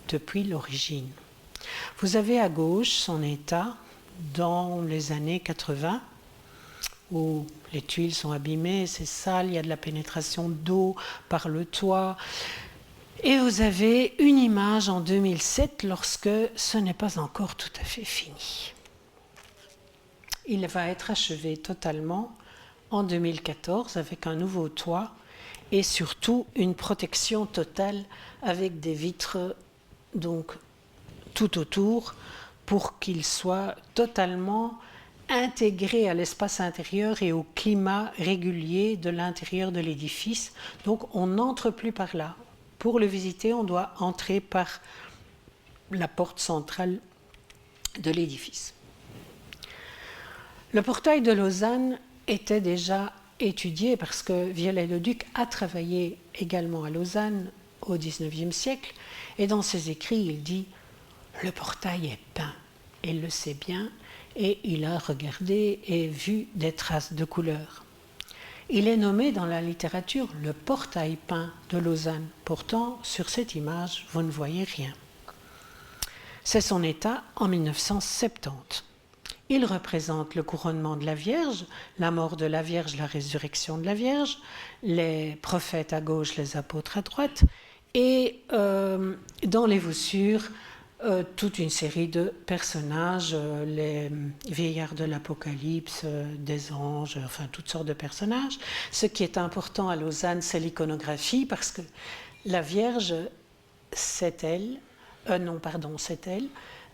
depuis l'origine. Vous avez à gauche son état dans les années 80, où les tuiles sont abîmées, c'est sale, il y a de la pénétration d'eau par le toit. Et vous avez une image en 2007 lorsque ce n'est pas encore tout à fait fini. Il va être achevé totalement en 2014 avec un nouveau toit et surtout une protection totale avec des vitres donc tout autour pour qu'il soit totalement intégré à l'espace intérieur et au climat régulier de l'intérieur de l'édifice. Donc on n'entre plus par là. Pour le visiter, on doit entrer par la porte centrale de l'édifice. Le portail de Lausanne était déjà étudié parce que Viollet-le-Duc a travaillé également à Lausanne au XIXe siècle et dans ses écrits il dit « le portail est peint ». Il le sait bien et il a regardé et vu des traces de couleur. Il est nommé dans la littérature le portail peint de Lausanne. Pourtant, sur cette image, vous ne voyez rien. C'est son état en 1970. Il représente le couronnement de la Vierge, la mort de la Vierge, la résurrection de la Vierge, les prophètes à gauche, les apôtres à droite, Et dans les voussures, toute une série de personnages, les vieillards de l'Apocalypse, des anges, enfin toutes sortes de personnages. Ce qui est important à Lausanne, c'est l'iconographie, parce que la Vierge, c'est elle. C'est elle.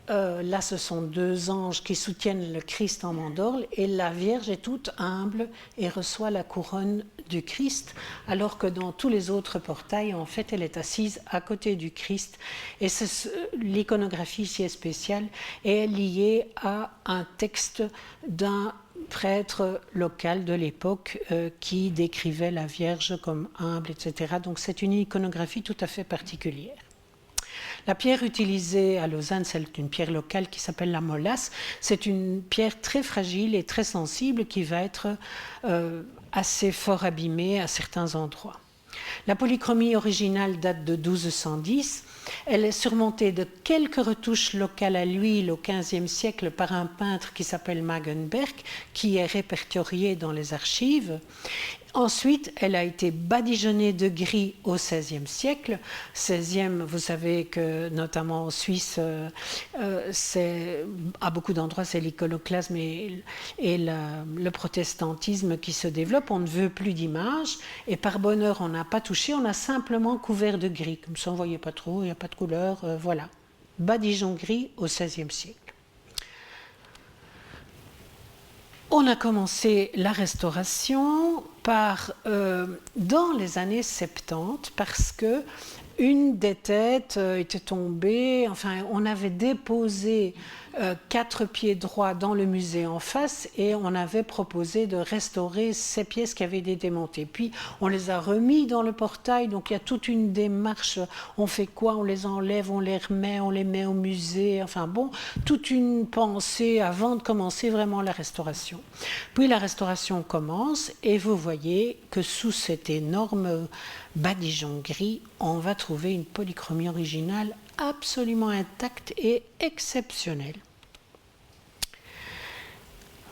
Là, ce sont deux anges qui soutiennent le Christ en mandorle, et la Vierge est toute humble et reçoit la couronne du Christ, alors que dans tous les autres portails, en fait, elle est assise à côté du Christ. Et l'iconographie ici est spéciale et est liée à un texte d'un prêtre local de l'époque qui décrivait la Vierge comme humble, etc. Donc c'est une iconographie tout à fait particulière. La pierre utilisée à Lausanne, c'est une pierre locale qui s'appelle la molasse. C'est une pierre très fragile et très sensible qui va être assez fort abîmée à certains endroits. La polychromie originale date de 1210. Elle est surmontée de quelques retouches locales à l'huile au XVe siècle par un peintre qui s'appelle Magenberg, qui est répertorié dans les archives. Ensuite, elle a été badigeonnée de gris au XVIe siècle. XVIe, vous savez que notamment en Suisse, à beaucoup d'endroits, c'est l'iconoclasme et le protestantisme qui se développe. On ne veut plus d'images et par bonheur, on n'a pas touché, on a simplement couvert de gris. Comme ça, on ne voyait pas trop, il n'y a pas de couleur, voilà. Badigeon gris au XVIe siècle. On a commencé la restauration dans les années 70 parce que une des têtes était tombée, enfin on avait déposé 4 pieds droits dans le musée en face et on avait proposé de restaurer ces pièces qui avaient été démontées. Puis on les a remis dans le portail, donc il y a toute une démarche, on fait quoi, on les enlève, on les remet, on les met au musée, enfin bon, toute une pensée avant de commencer vraiment la restauration. Puis la restauration commence et vous voyez que sous cet énorme badigeon gris, on va trouver une polychromie originale absolument intacte et exceptionnelle.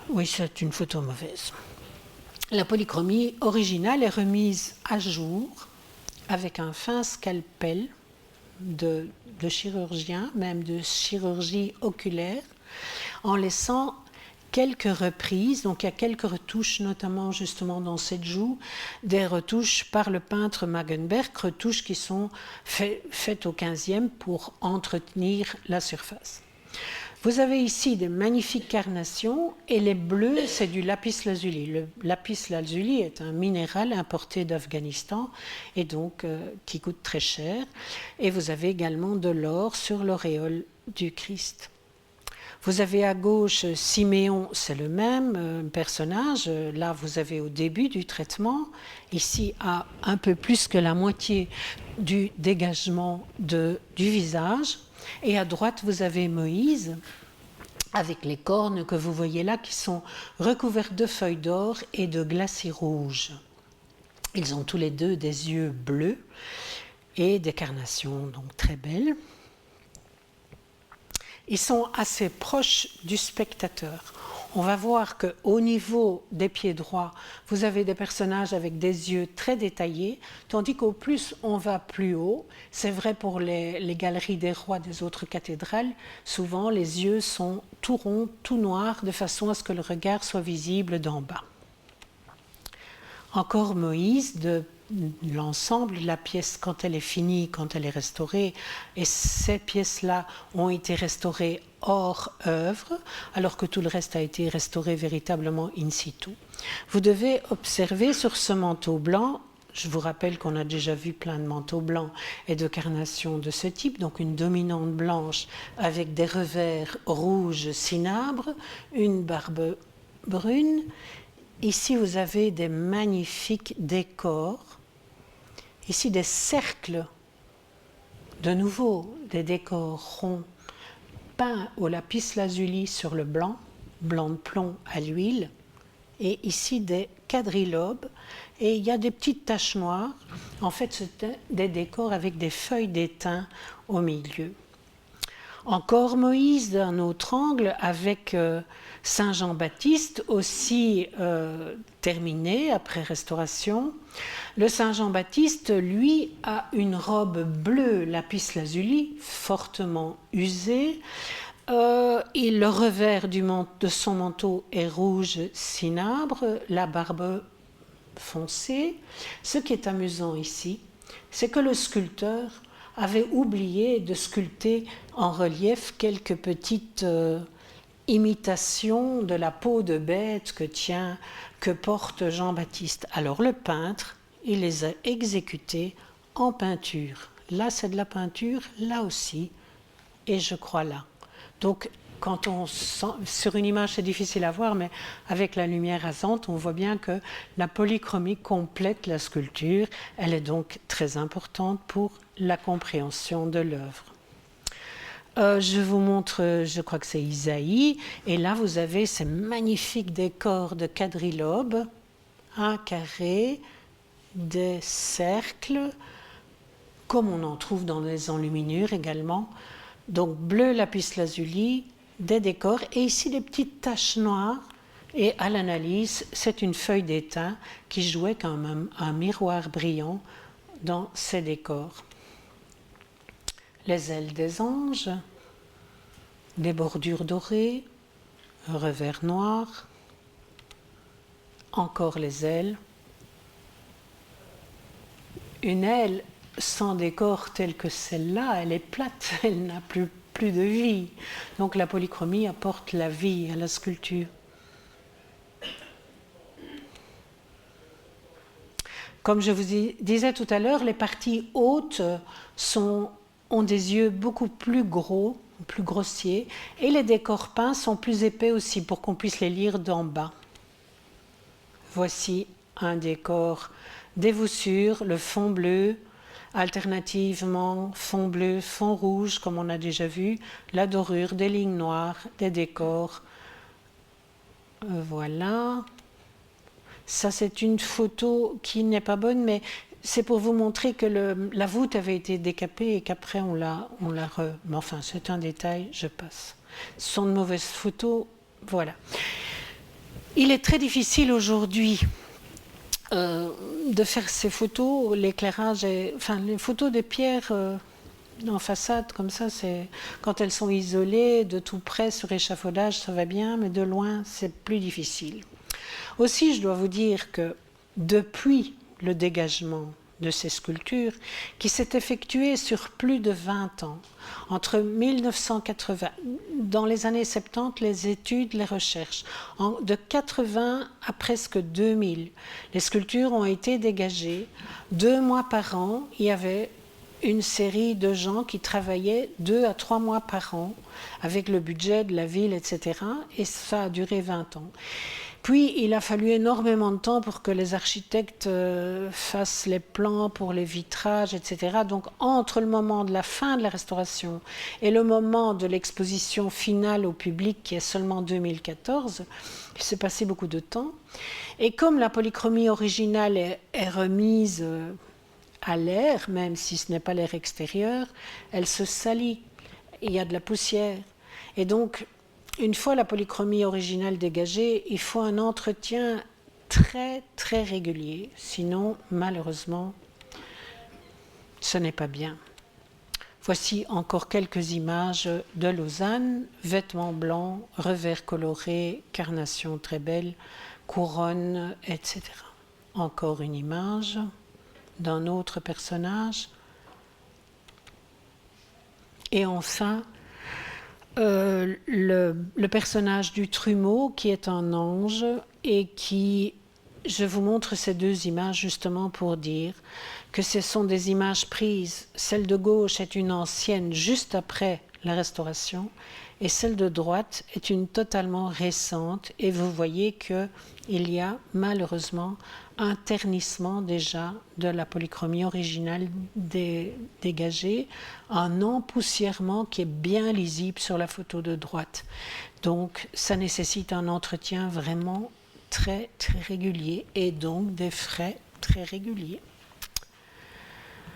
Oui, c'est une photo mauvaise. La polychromie originale est remise à jour avec un fin scalpel de chirurgien, même de chirurgie oculaire, en laissant quelques reprises, donc il y a quelques retouches, notamment justement dans cette joue, des retouches par le peintre Magenberg, retouches qui sont faites au XVe pour entretenir la surface. Vous avez ici des magnifiques carnations et les bleus, c'est du lapis lazuli. Le lapis lazuli est un minéral importé d'Afghanistan et donc qui coûte très cher. Et vous avez également de l'or sur l'auréole du Christ. Vous avez à gauche Siméon, c'est le même personnage. Là, vous avez au début du traitement, ici à un peu plus que la moitié du dégagement du visage. Et à droite, vous avez Moïse, avec les cornes que vous voyez là, qui sont recouvertes de feuilles d'or et de glacis rouges. Ils ont tous les deux des yeux bleus et des carnations, donc très belles. Ils sont assez proches du spectateur. On va voir qu'au niveau des pieds droits, vous avez des personnages avec des yeux très détaillés, tandis qu'au plus on va plus haut, c'est vrai pour les galeries des rois des autres cathédrales, souvent les yeux sont tout ronds, tout noirs, de façon à ce que le regard soit visible d'en bas. Encore Moïse, de l'ensemble de la pièce, quand elle est finie, quand elle est restaurée, et ces pièces-là ont été restaurées hors œuvre, alors que tout le reste a été restauré véritablement in situ. Vous devez observer sur ce manteau blanc, je vous rappelle qu'on a déjà vu plein de manteaux blancs et de carnations de ce type, donc une dominante blanche avec des revers rouges cinabres, une barbe brune. Ici, vous avez des magnifiques décors. Ici, des cercles, de nouveau, des décors ronds, peints au lapis lazuli sur le blanc, blanc de plomb à l'huile, et ici des quadrilobes, et il y a des petites taches noires. En fait, c'est des décors avec des feuilles d'étain au milieu. Encore Moïse d'un autre angle avec Saint Jean-Baptiste, aussi terminé après restauration. Le Saint Jean-Baptiste, lui, a une robe bleue lapis-lazuli, fortement usée. Et le revers de son manteau est rouge cinabre, la barbe foncée. Ce qui est amusant ici, c'est que le sculpteur avait oublié de sculpter en relief quelques petites imitations de la peau de bête que porte Jean-Baptiste. Alors le peintre, il les a exécutées en peinture. Là, c'est de la peinture, là aussi, et je crois là. Donc, quand on sent, sur une image, c'est difficile à voir, mais avec la lumière rasante, on voit bien que la polychromie complète la sculpture. Elle est donc très importante pour la compréhension de l'œuvre. Je vous montre, je crois que c'est Isaïe, et là vous avez ces magnifiques décors de quadrilobe, un carré, des cercles, comme on en trouve dans les enluminures également. Donc bleu lapis-lazuli, des décors, et ici des petites taches noires. Et à l'analyse, c'est une feuille d'étain qui jouait quand même un miroir brillant dans ces décors. Les ailes des anges, des bordures dorées, revers noir, encore les ailes. Une aile sans décor tel que celle-là, elle est plate, elle n'a plus de vie. Donc la polychromie apporte la vie à la sculpture. Comme je vous disais tout à l'heure, les parties hautes ont des yeux beaucoup plus gros, plus grossiers, et les décors peints sont plus épais aussi pour qu'on puisse les lire d'en bas. Voici un décor des voussures, le fond bleu, alternativement fond bleu, fond rouge, comme on a déjà vu, la dorure, des lignes noires, des décors. Voilà. Ça, c'est une photo qui n'est pas bonne, mais c'est pour vous montrer que la voûte avait été décapée et qu'après on l'a Mais enfin, c'est un détail, je passe. Ce sont de mauvaises photos, voilà. Il est très difficile aujourd'hui de faire ces photos, l'éclairage les photos des pierres en façade comme ça, quand elles sont isolées de tout près sur échafaudage, ça va bien, mais de loin, c'est plus difficile. Aussi, je dois vous dire que depuis le dégagement de ces sculptures, qui s'est effectué sur plus de 20 ans, entre 1980, dans les années 70, les études, les recherches, de 80 à presque 2000, les sculptures ont été dégagées. 2 mois par an, il y avait une série de gens qui travaillaient 2 à 3 mois par an, avec le budget de la ville, etc. Et ça a duré 20 ans. Puis, il a fallu énormément de temps pour que les architectes fassent les plans pour les vitrages, etc. Donc, entre le moment de la fin de la restauration et le moment de l'exposition finale au public, qui est seulement 2014, il s'est passé beaucoup de temps. Et comme la polychromie originale est remise à l'air, même si ce n'est pas l'air extérieur, elle se salit. Il y a de la poussière. Et donc, une fois la polychromie originale dégagée, il faut un entretien très, très régulier. Sinon, malheureusement, ce n'est pas bien. Voici encore quelques images de Lausanne. Vêtements blancs, revers colorés, carnation très belle, couronne, etc. Encore une image d'un autre personnage. Et enfin, le personnage du trumeau qui est un ange et qui, je vous montre ces 2 images justement pour dire que ce sont des images prises. Celle de gauche est une ancienne juste après la restauration et celle de droite est une totalement récente et vous voyez qu'il y a malheureusement un ternissement déjà de la polychromie originale dégagée, un empoussièrement qui est bien lisible sur la photo de droite. Donc ça nécessite un entretien vraiment très très régulier et donc des frais très réguliers.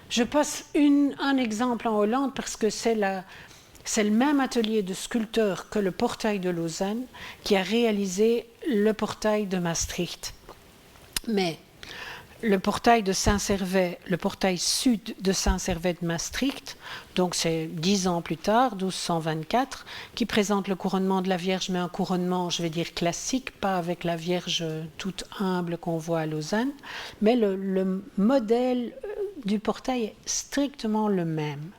Je passe un exemple en Hollande parce que c'est C'est le même atelier de sculpteur que le portail de Lausanne qui a réalisé le portail de Maastricht. Mais le portail de Saint-Servais, le portail sud de Saint-Servais de Maastricht, donc c'est 10 ans plus tard, 1224, qui présente le couronnement de la Vierge, mais un couronnement, je vais dire classique, pas avec la Vierge toute humble qu'on voit à Lausanne, mais le modèle du portail est strictement le même.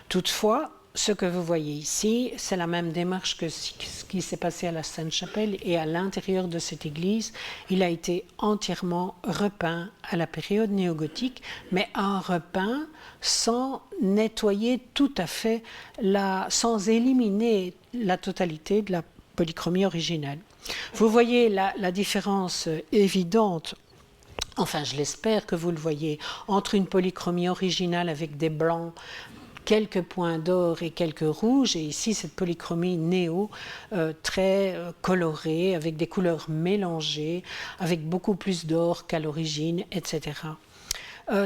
Toutefois, ce que vous voyez ici, c'est la même démarche que ce qui s'est passé à la Sainte-Chapelle, et à l'intérieur de cette église, il a été entièrement repeint à la période néogothique, mais un repeint sans nettoyer tout à fait, sans éliminer la totalité de la polychromie originale. Vous voyez la différence évidente, enfin je l'espère que vous le voyez, entre une polychromie originale avec des blancs, quelques points d'or et quelques rouges, et ici cette polychromie néo très colorée, avec des couleurs mélangées, avec beaucoup plus d'or qu'à l'origine, etc.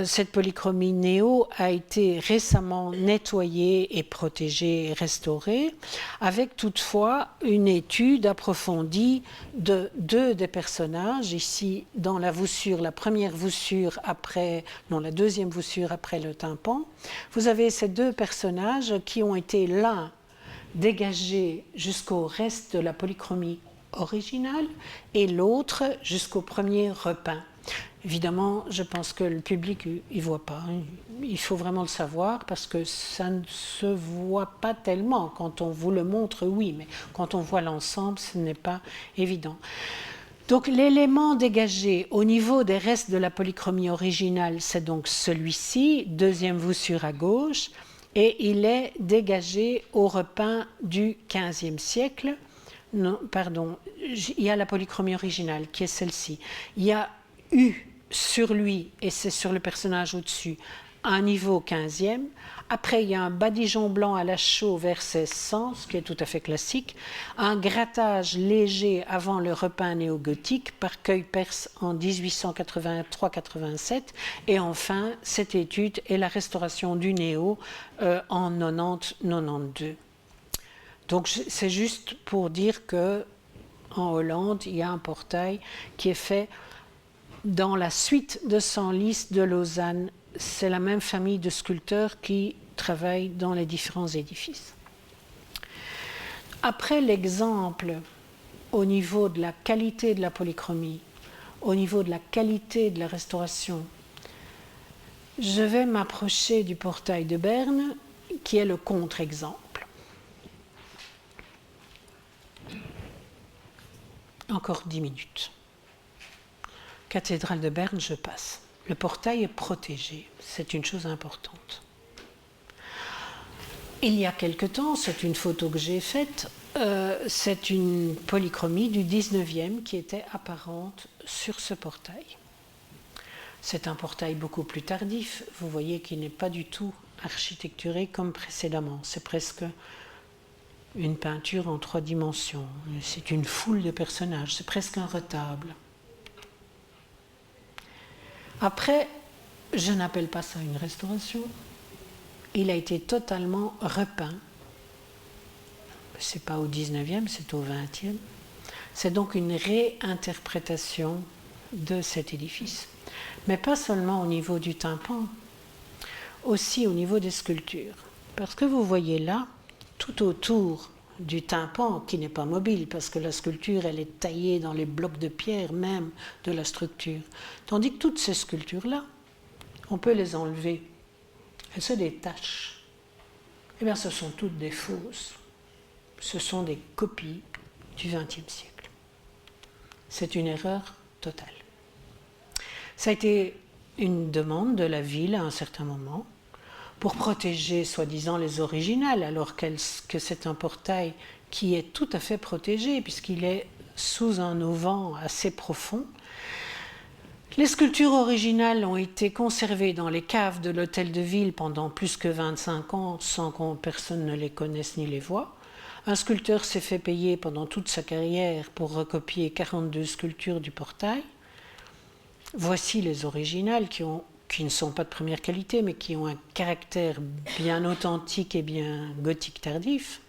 Cette polychromie néo a été récemment nettoyée et protégée et restaurée, avec toutefois une étude approfondie de deux des personnages. Ici, dans la voussure, la première voussure la deuxième voussure après le tympan, vous avez ces deux personnages qui ont été l'un dégagés jusqu'au reste de la polychromie originale et l'autre jusqu'au premier repeint. Évidemment, je pense que le public ne voit pas. Il faut vraiment le savoir parce que ça ne se voit pas tellement. Quand on vous le montre, oui, mais quand on voit l'ensemble, ce n'est pas évident. Donc l'élément dégagé au niveau des restes de la polychromie originale, c'est donc celui-ci, deuxième voussure à gauche, et il est dégagé au repeint du XVe siècle. Non, pardon, il y a la polychromie originale qui est celle-ci. Il y a eu sur lui, et c'est sur le personnage au-dessus, un niveau 15e. Après, il y a un badigeon blanc à la chaux vers 1600, ce qui est tout à fait classique. Un grattage léger avant le repeint néogothique par Cueil-Perse en 1883-87. Et enfin, cette étude est la restauration du néo en 90-92. Donc, c'est juste pour dire que en Hollande, il y a un portail qui est fait dans la suite de Senlis de Lausanne. C'est la même famille de sculpteurs qui travaillent dans les différents édifices. Après l'exemple au niveau de la qualité de la polychromie, au niveau de la qualité de la restauration, je vais m'approcher du portail de Berne, qui est le contre-exemple. Encore 10 minutes. Cathédrale de Berne, je passe. Le portail est protégé, c'est une chose importante. Il y a quelque temps, c'est une photo que j'ai faite, c'est une polychromie du 19e qui était apparente sur ce portail. C'est un portail beaucoup plus tardif, vous voyez qu'il n'est pas du tout architecturé comme précédemment, c'est presque une peinture en 3 dimensions, c'est une foule de personnages, c'est presque un retable. Après, je n'appelle pas ça une restauration. Il a été totalement repeint. Ce n'est pas au 19e, c'est au 20e. C'est donc une réinterprétation de cet édifice. Mais pas seulement au niveau du tympan, aussi au niveau des sculptures. Parce que vous voyez là, tout autour du tympan, qui n'est pas mobile, parce que la sculpture, elle est taillée dans les blocs de pierre même de la structure. Tandis que toutes ces sculptures-là, on peut les enlever. Elles se détachent. Eh bien, ce sont toutes des fausses. Ce sont des copies du XXe siècle. C'est une erreur totale. Ça a été une demande de la ville à un certain moment, pour protéger soi-disant les originales, alors que c'est un portail qui est tout à fait protégé, puisqu'il est sous un auvent assez profond. Les sculptures originales ont été conservées dans les caves de l'hôtel de ville pendant plus que 25 ans, sans que personne ne les connaisse ni les voie. Un sculpteur s'est fait payer pendant toute sa carrière pour recopier 42 sculptures du portail. Voici les originales qui ont qui ne sont pas de première qualité, mais qui ont un caractère bien authentique et bien gothique tardif.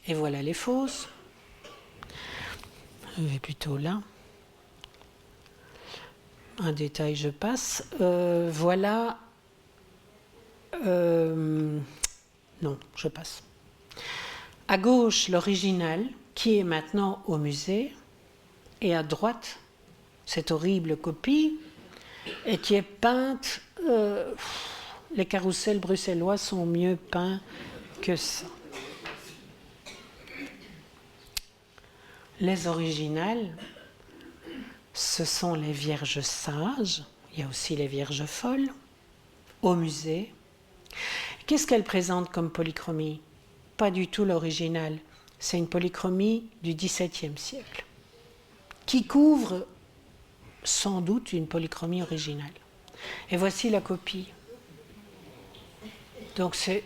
Et voilà les fausses. Je vais plutôt là. Un détail, je passe. Voilà. Non, je passe. À gauche, l'original, qui est maintenant au musée, et à droite, cette horrible copie, et qui est peinte. Les carrousels bruxellois sont mieux peints que ça. Les originales, ce sont les Vierges sages, il y a aussi les Vierges folles, au musée. Qu'est-ce qu'elles présentent comme polychromie? Pas du tout l'original, c'est une polychromie du XVIIe siècle, qui couvre sans doute une polychromie originale. Et voici la copie. Donc c'est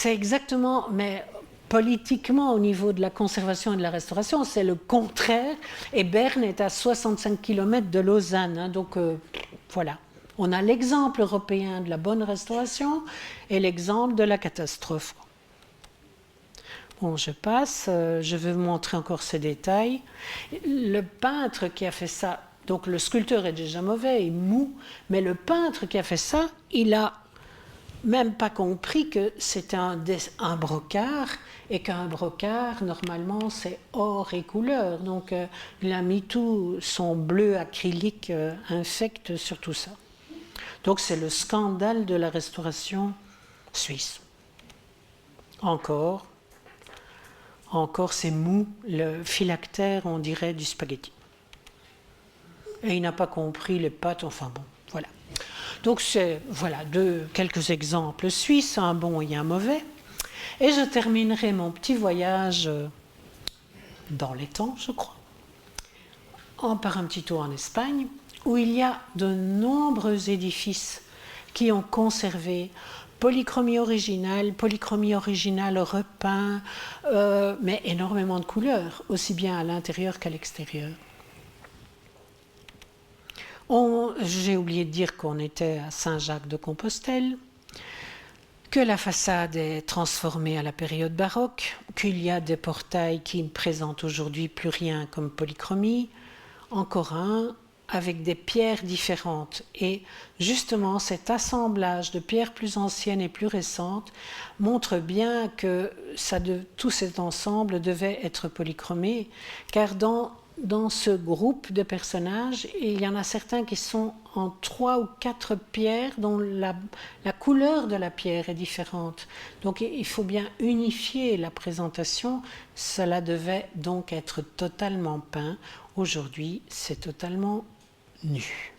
exactement, mais politiquement au niveau de la conservation et de la restauration, c'est le contraire. Et Berne est à 65 km de Lausanne, hein, donc voilà. On a l'exemple européen de la bonne restauration et l'exemple de la catastrophe. Bon, je passe, je vais vous montrer encore ces détails. Le peintre qui a fait ça, donc le sculpteur est déjà mauvais et mou, mais le peintre qui a fait ça, il a même pas compris que c'était un brocart et qu'un brocart, normalement, c'est or et couleur. Donc, il a mis tout son bleu acrylique infect sur tout ça. Donc, c'est le scandale de la restauration suisse. Encore, c'est mou, le phylactère, on dirait du spaghetti. Et il n'a pas compris les pâtes, enfin bon, voilà. Donc c'est voilà, quelques exemples suisses, un bon et un mauvais. Et je terminerai mon petit voyage dans les temps, je crois, par un petit tour en Espagne, où il y a de nombreux édifices qui ont conservé polychromie originale repeint, mais énormément de couleurs, aussi bien à l'intérieur qu'à l'extérieur. J'ai oublié de dire qu'on était à Saint-Jacques-de-Compostelle, que la façade est transformée à la période baroque, qu'il y a des portails qui ne présentent aujourd'hui plus rien comme polychromie, encore un avec des pierres différentes. Et justement, cet assemblage de pierres plus anciennes et plus récentes montre bien que tout cet ensemble devait être polychromé, car dans ce groupe de personnages, il y en a certains qui sont en 3 ou 4 pierres dont la couleur de la pierre est différente. Donc il faut bien unifier la présentation. Cela devait donc être totalement peint. Aujourd'hui, c'est totalement nu.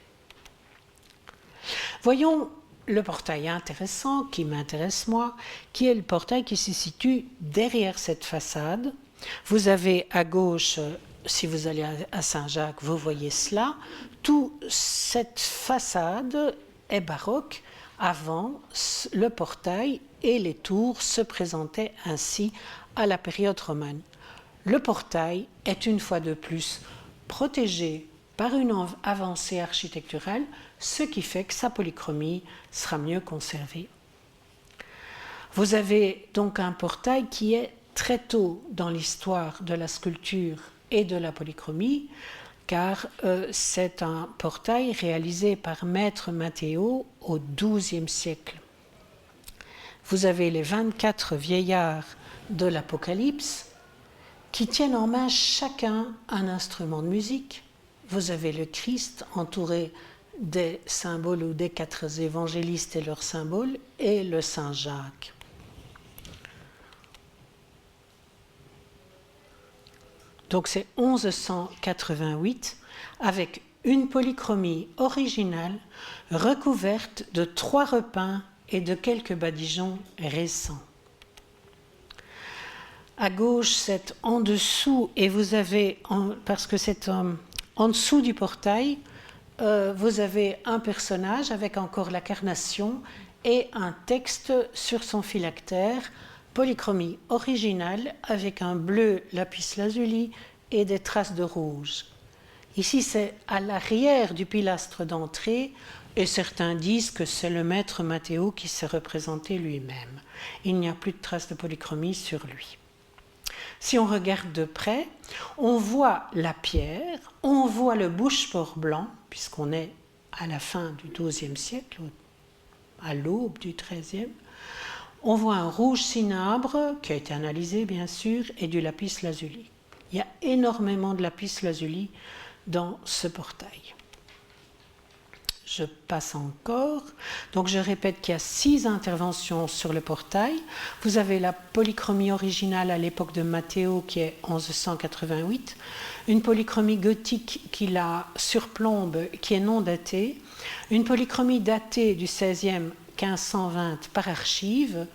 Voyons le portail intéressant qui m'intéresse moi, qui est le portail qui se situe derrière cette façade. Vous avez à gauche, si vous allez à Saint-Jacques, vous voyez cela. Toute cette façade est baroque. Avant, le portail et les tours se présentaient ainsi à la période romane. Le portail est une fois de plus protégé par une avancée architecturale, ce qui fait que sa polychromie sera mieux conservée. Vous avez donc un portail qui est très tôt dans l'histoire de la sculpture et de la polychromie, car c'est un portail réalisé par Maître Matteo au XIIe siècle. Vous avez les 24 vieillards de l'Apocalypse qui tiennent en main chacun un instrument de musique. Vous avez le Christ entouré des symboles ou des 4 évangélistes et leurs symboles, et le Saint Jacques. Donc c'est 1188 avec une polychromie originale recouverte de 3 repeints et de quelques badigeons récents. À gauche, c'est en dessous, et vous avez, parce que c'est en dessous du portail, vous avez un personnage avec encore la carnation et un texte sur son phylactère, polychromie originale avec un bleu lapis lazuli et des traces de rouge. Ici, c'est à l'arrière du pilastre d'entrée et certains disent que c'est le maître Matteo qui s'est représenté lui-même. Il n'y a plus de traces de polychromie sur lui. Si on regarde de près, on voit la pierre, on voit le bouche-port blanc, puisqu'on est à la fin du XIIe siècle, à l'aube du XIIIe. On voit un rouge cinabre, qui a été analysé bien sûr, et du lapis lazuli. Il y a énormément de lapis lazuli dans ce portail. Je passe encore. Donc je répète qu'il y a 6 interventions sur le portail. Vous avez la polychromie originale à l'époque de Matteo qui est 1188, une polychromie gothique qui la surplombe, qui est non datée, une polychromie datée du 16e 1520 par archive,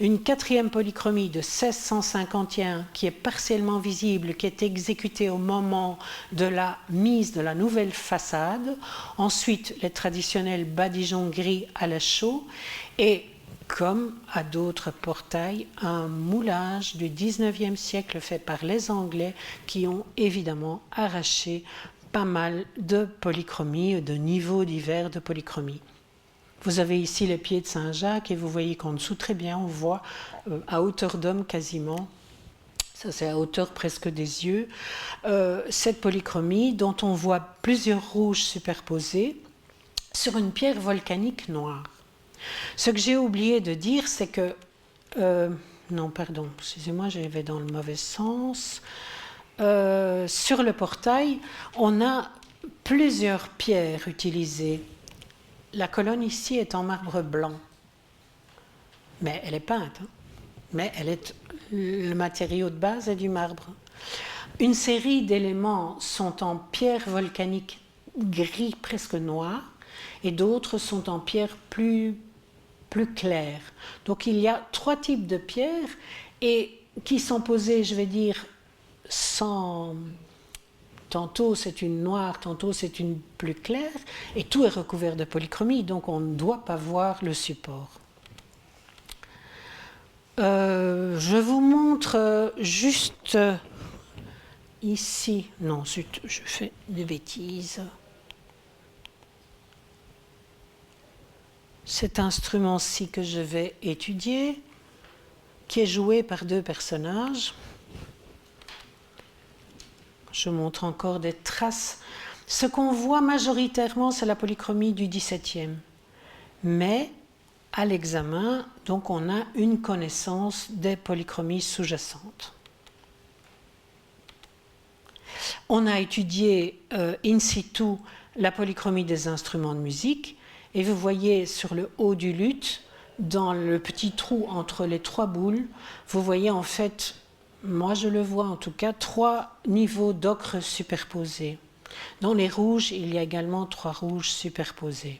une 4e polychromie de 1651 qui est partiellement visible, qui est exécutée au moment de la mise de la nouvelle façade, ensuite les traditionnels badigeons gris à la chaux et, comme à d'autres portails, un moulage du 19e siècle fait par les Anglais qui ont évidemment arraché pas mal de polychromie, de niveaux divers de polychromie. Vous avez ici les pieds de Saint-Jacques et vous voyez qu'en dessous, très bien, on voit à hauteur d'homme quasiment, ça c'est à hauteur presque des yeux, cette polychromie dont on voit plusieurs rouges superposés sur une pierre volcanique noire. Ce que j'ai oublié de dire, c'est que... non, pardon, excusez-moi, je vais dans le mauvais sens. Sur le portail, on a plusieurs pierres utilisées. La colonne ici est en marbre blanc, mais elle est peinte, hein. Mais le matériau de base est du marbre. Une série d'éléments sont en pierre volcanique gris presque noir, et d'autres sont en pierre plus claire. Donc il y a 3 types de pierres et qui sont posées, je vais dire, sans... Tantôt c'est une noire, tantôt c'est une plus claire, et tout est recouvert de polychromie, donc on ne doit pas voir le support. Je vous montre juste ici, non, zut, je fais des bêtises. Cet instrument-ci que je vais étudier, qui est joué par 2 personnages. Je montre encore des traces. Ce qu'on voit majoritairement, c'est la polychromie du XVIIe. Mais à l'examen, donc on a une connaissance des polychromies sous-jacentes. On a étudié in situ la polychromie des instruments de musique et vous voyez sur le haut du luth, dans le petit trou entre les 3 boules, vous voyez en fait, moi je le vois en tout cas, 3 niveaux d'ocre superposés. Dans les rouges, il y a également 3 rouges superposés.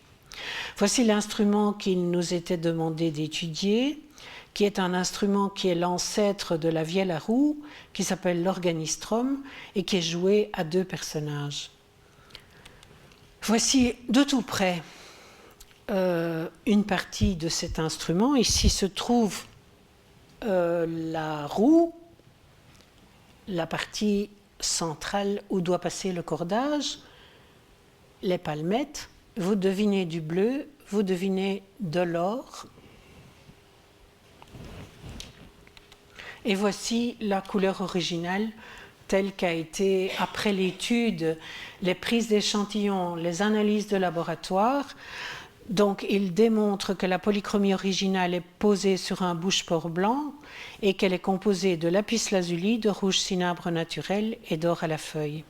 Voici l'instrument qu'il nous était demandé d'étudier, qui est un instrument qui est l'ancêtre de la vielle à roue, qui s'appelle l'organistrum et qui est joué à 2 personnages. Voici de tout près une partie de cet instrument. Ici se trouve la roue, la partie centrale où doit passer le cordage, les palmettes. Vous devinez du bleu, vous devinez de l'or. Et voici la couleur originale telle qu'a été, après l'étude, les prises d'échantillons, les analyses de laboratoire. Donc, il démontre que la polychromie originale est posée sur un bouche-port blanc et qu'elle est composée de lapis lazuli, de rouge cinabre naturel et d'or à la feuille.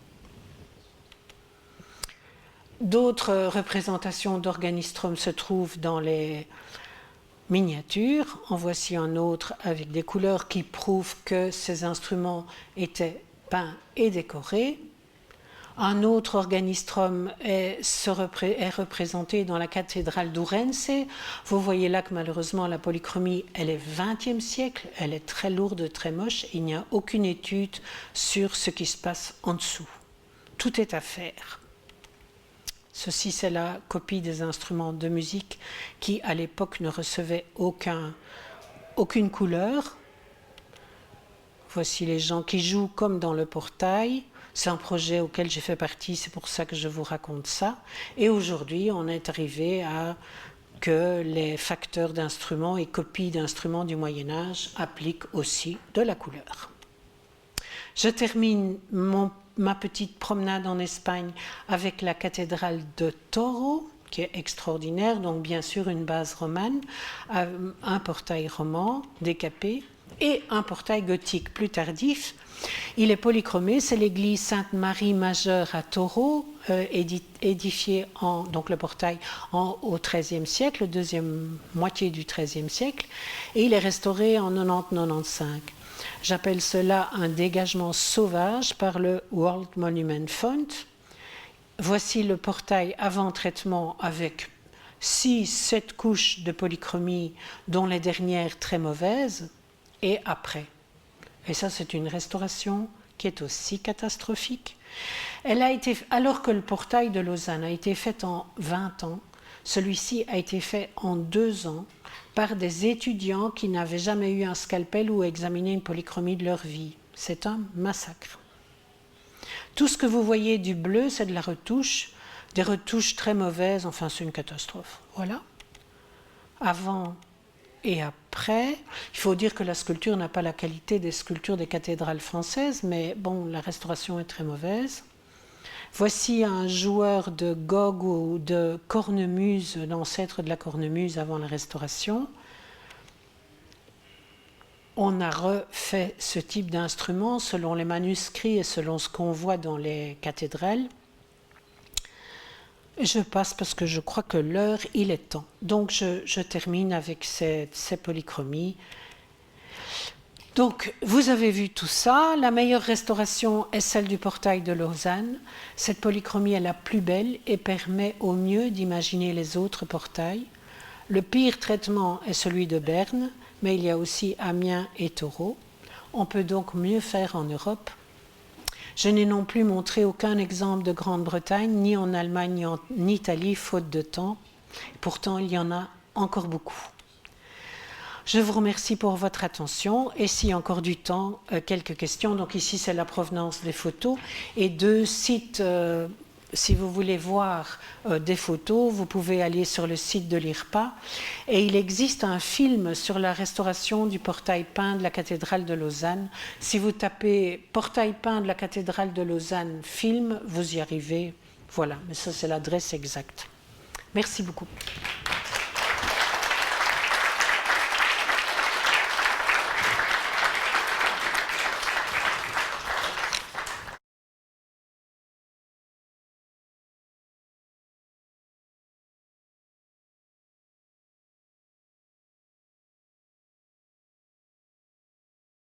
D'autres représentations d'organistrum se trouvent dans les miniatures. En voici un autre avec des couleurs qui prouvent que ces instruments étaient peints et décorés. Un autre organistrum est représenté dans la cathédrale d'Ourense. Vous voyez là que malheureusement la polychromie, elle est 20e siècle, elle est très lourde, très moche. Il n'y a aucune étude sur ce qui se passe en dessous. Tout est à faire. Ceci, c'est la copie des instruments de musique qui, à l'époque, ne recevaient aucune couleur. Voici les gens qui jouent comme dans le portail. C'est un projet auquel j'ai fait partie, c'est pour ça que je vous raconte ça. Et aujourd'hui, on est arrivé à que les facteurs d'instruments et copies d'instruments du Moyen-Âge appliquent aussi de la couleur. Je termine ma petite promenade en Espagne avec la cathédrale de Toro, qui est extraordinaire, donc bien sûr une base romane, un portail roman décapé et un portail gothique plus tardif. Il est polychromé, c'est l'église Sainte-Marie Majeure à Toro, édifiée donc le portail au XIIIe siècle, deuxième moitié du XIIIe siècle, et il est restauré en 90-95. J'appelle cela un dégagement sauvage par le World Monument Fund. Voici le portail avant traitement avec 6-7 couches de polychromie, dont les dernières très mauvaises, et après. Et ça, c'est une restauration qui est aussi catastrophique. Elle a été, alors que le portail de Lausanne a été fait en 20 ans, celui-ci a été fait en 2 ans par des étudiants qui n'avaient jamais eu un scalpel ou examiné une polychromie de leur vie. C'est un massacre. Tout ce que vous voyez du bleu, c'est de la retouche, des retouches très mauvaises, enfin c'est une catastrophe. Voilà. Avant et après, il faut dire que la sculpture n'a pas la qualité des sculptures des cathédrales françaises, mais bon, la restauration est très mauvaise. Voici un joueur de Gog ou de cornemuse, l'ancêtre de la cornemuse avant la restauration. On a refait ce type d'instrument selon les manuscrits et selon ce qu'on voit dans les cathédrales. Je passe parce que je crois que l'heure, il est temps. Donc je termine avec ces polychromies. Donc vous avez vu tout ça. La meilleure restauration est celle du portail de Lausanne. Cette polychromie est la plus belle et permet au mieux d'imaginer les autres portails. Le pire traitement est celui de Berne, mais il y a aussi Amiens et Toro. On peut donc mieux faire en Europe. Je n'ai non plus montré aucun exemple de Grande-Bretagne, ni en Allemagne, ni en Italie, faute de temps. Pourtant, il y en a encore beaucoup. Je vous remercie pour votre attention et s'il y a encore du temps, quelques questions. Donc ici, c'est la provenance des photos et 2 sites. Si vous voulez voir des photos, vous pouvez aller sur le site de l'IRPA. Et il existe un film sur la restauration du portail peint de la cathédrale de Lausanne. Si vous tapez portail peint de la cathédrale de Lausanne film, vous y arrivez. Voilà, mais ça c'est l'adresse exacte. Merci beaucoup.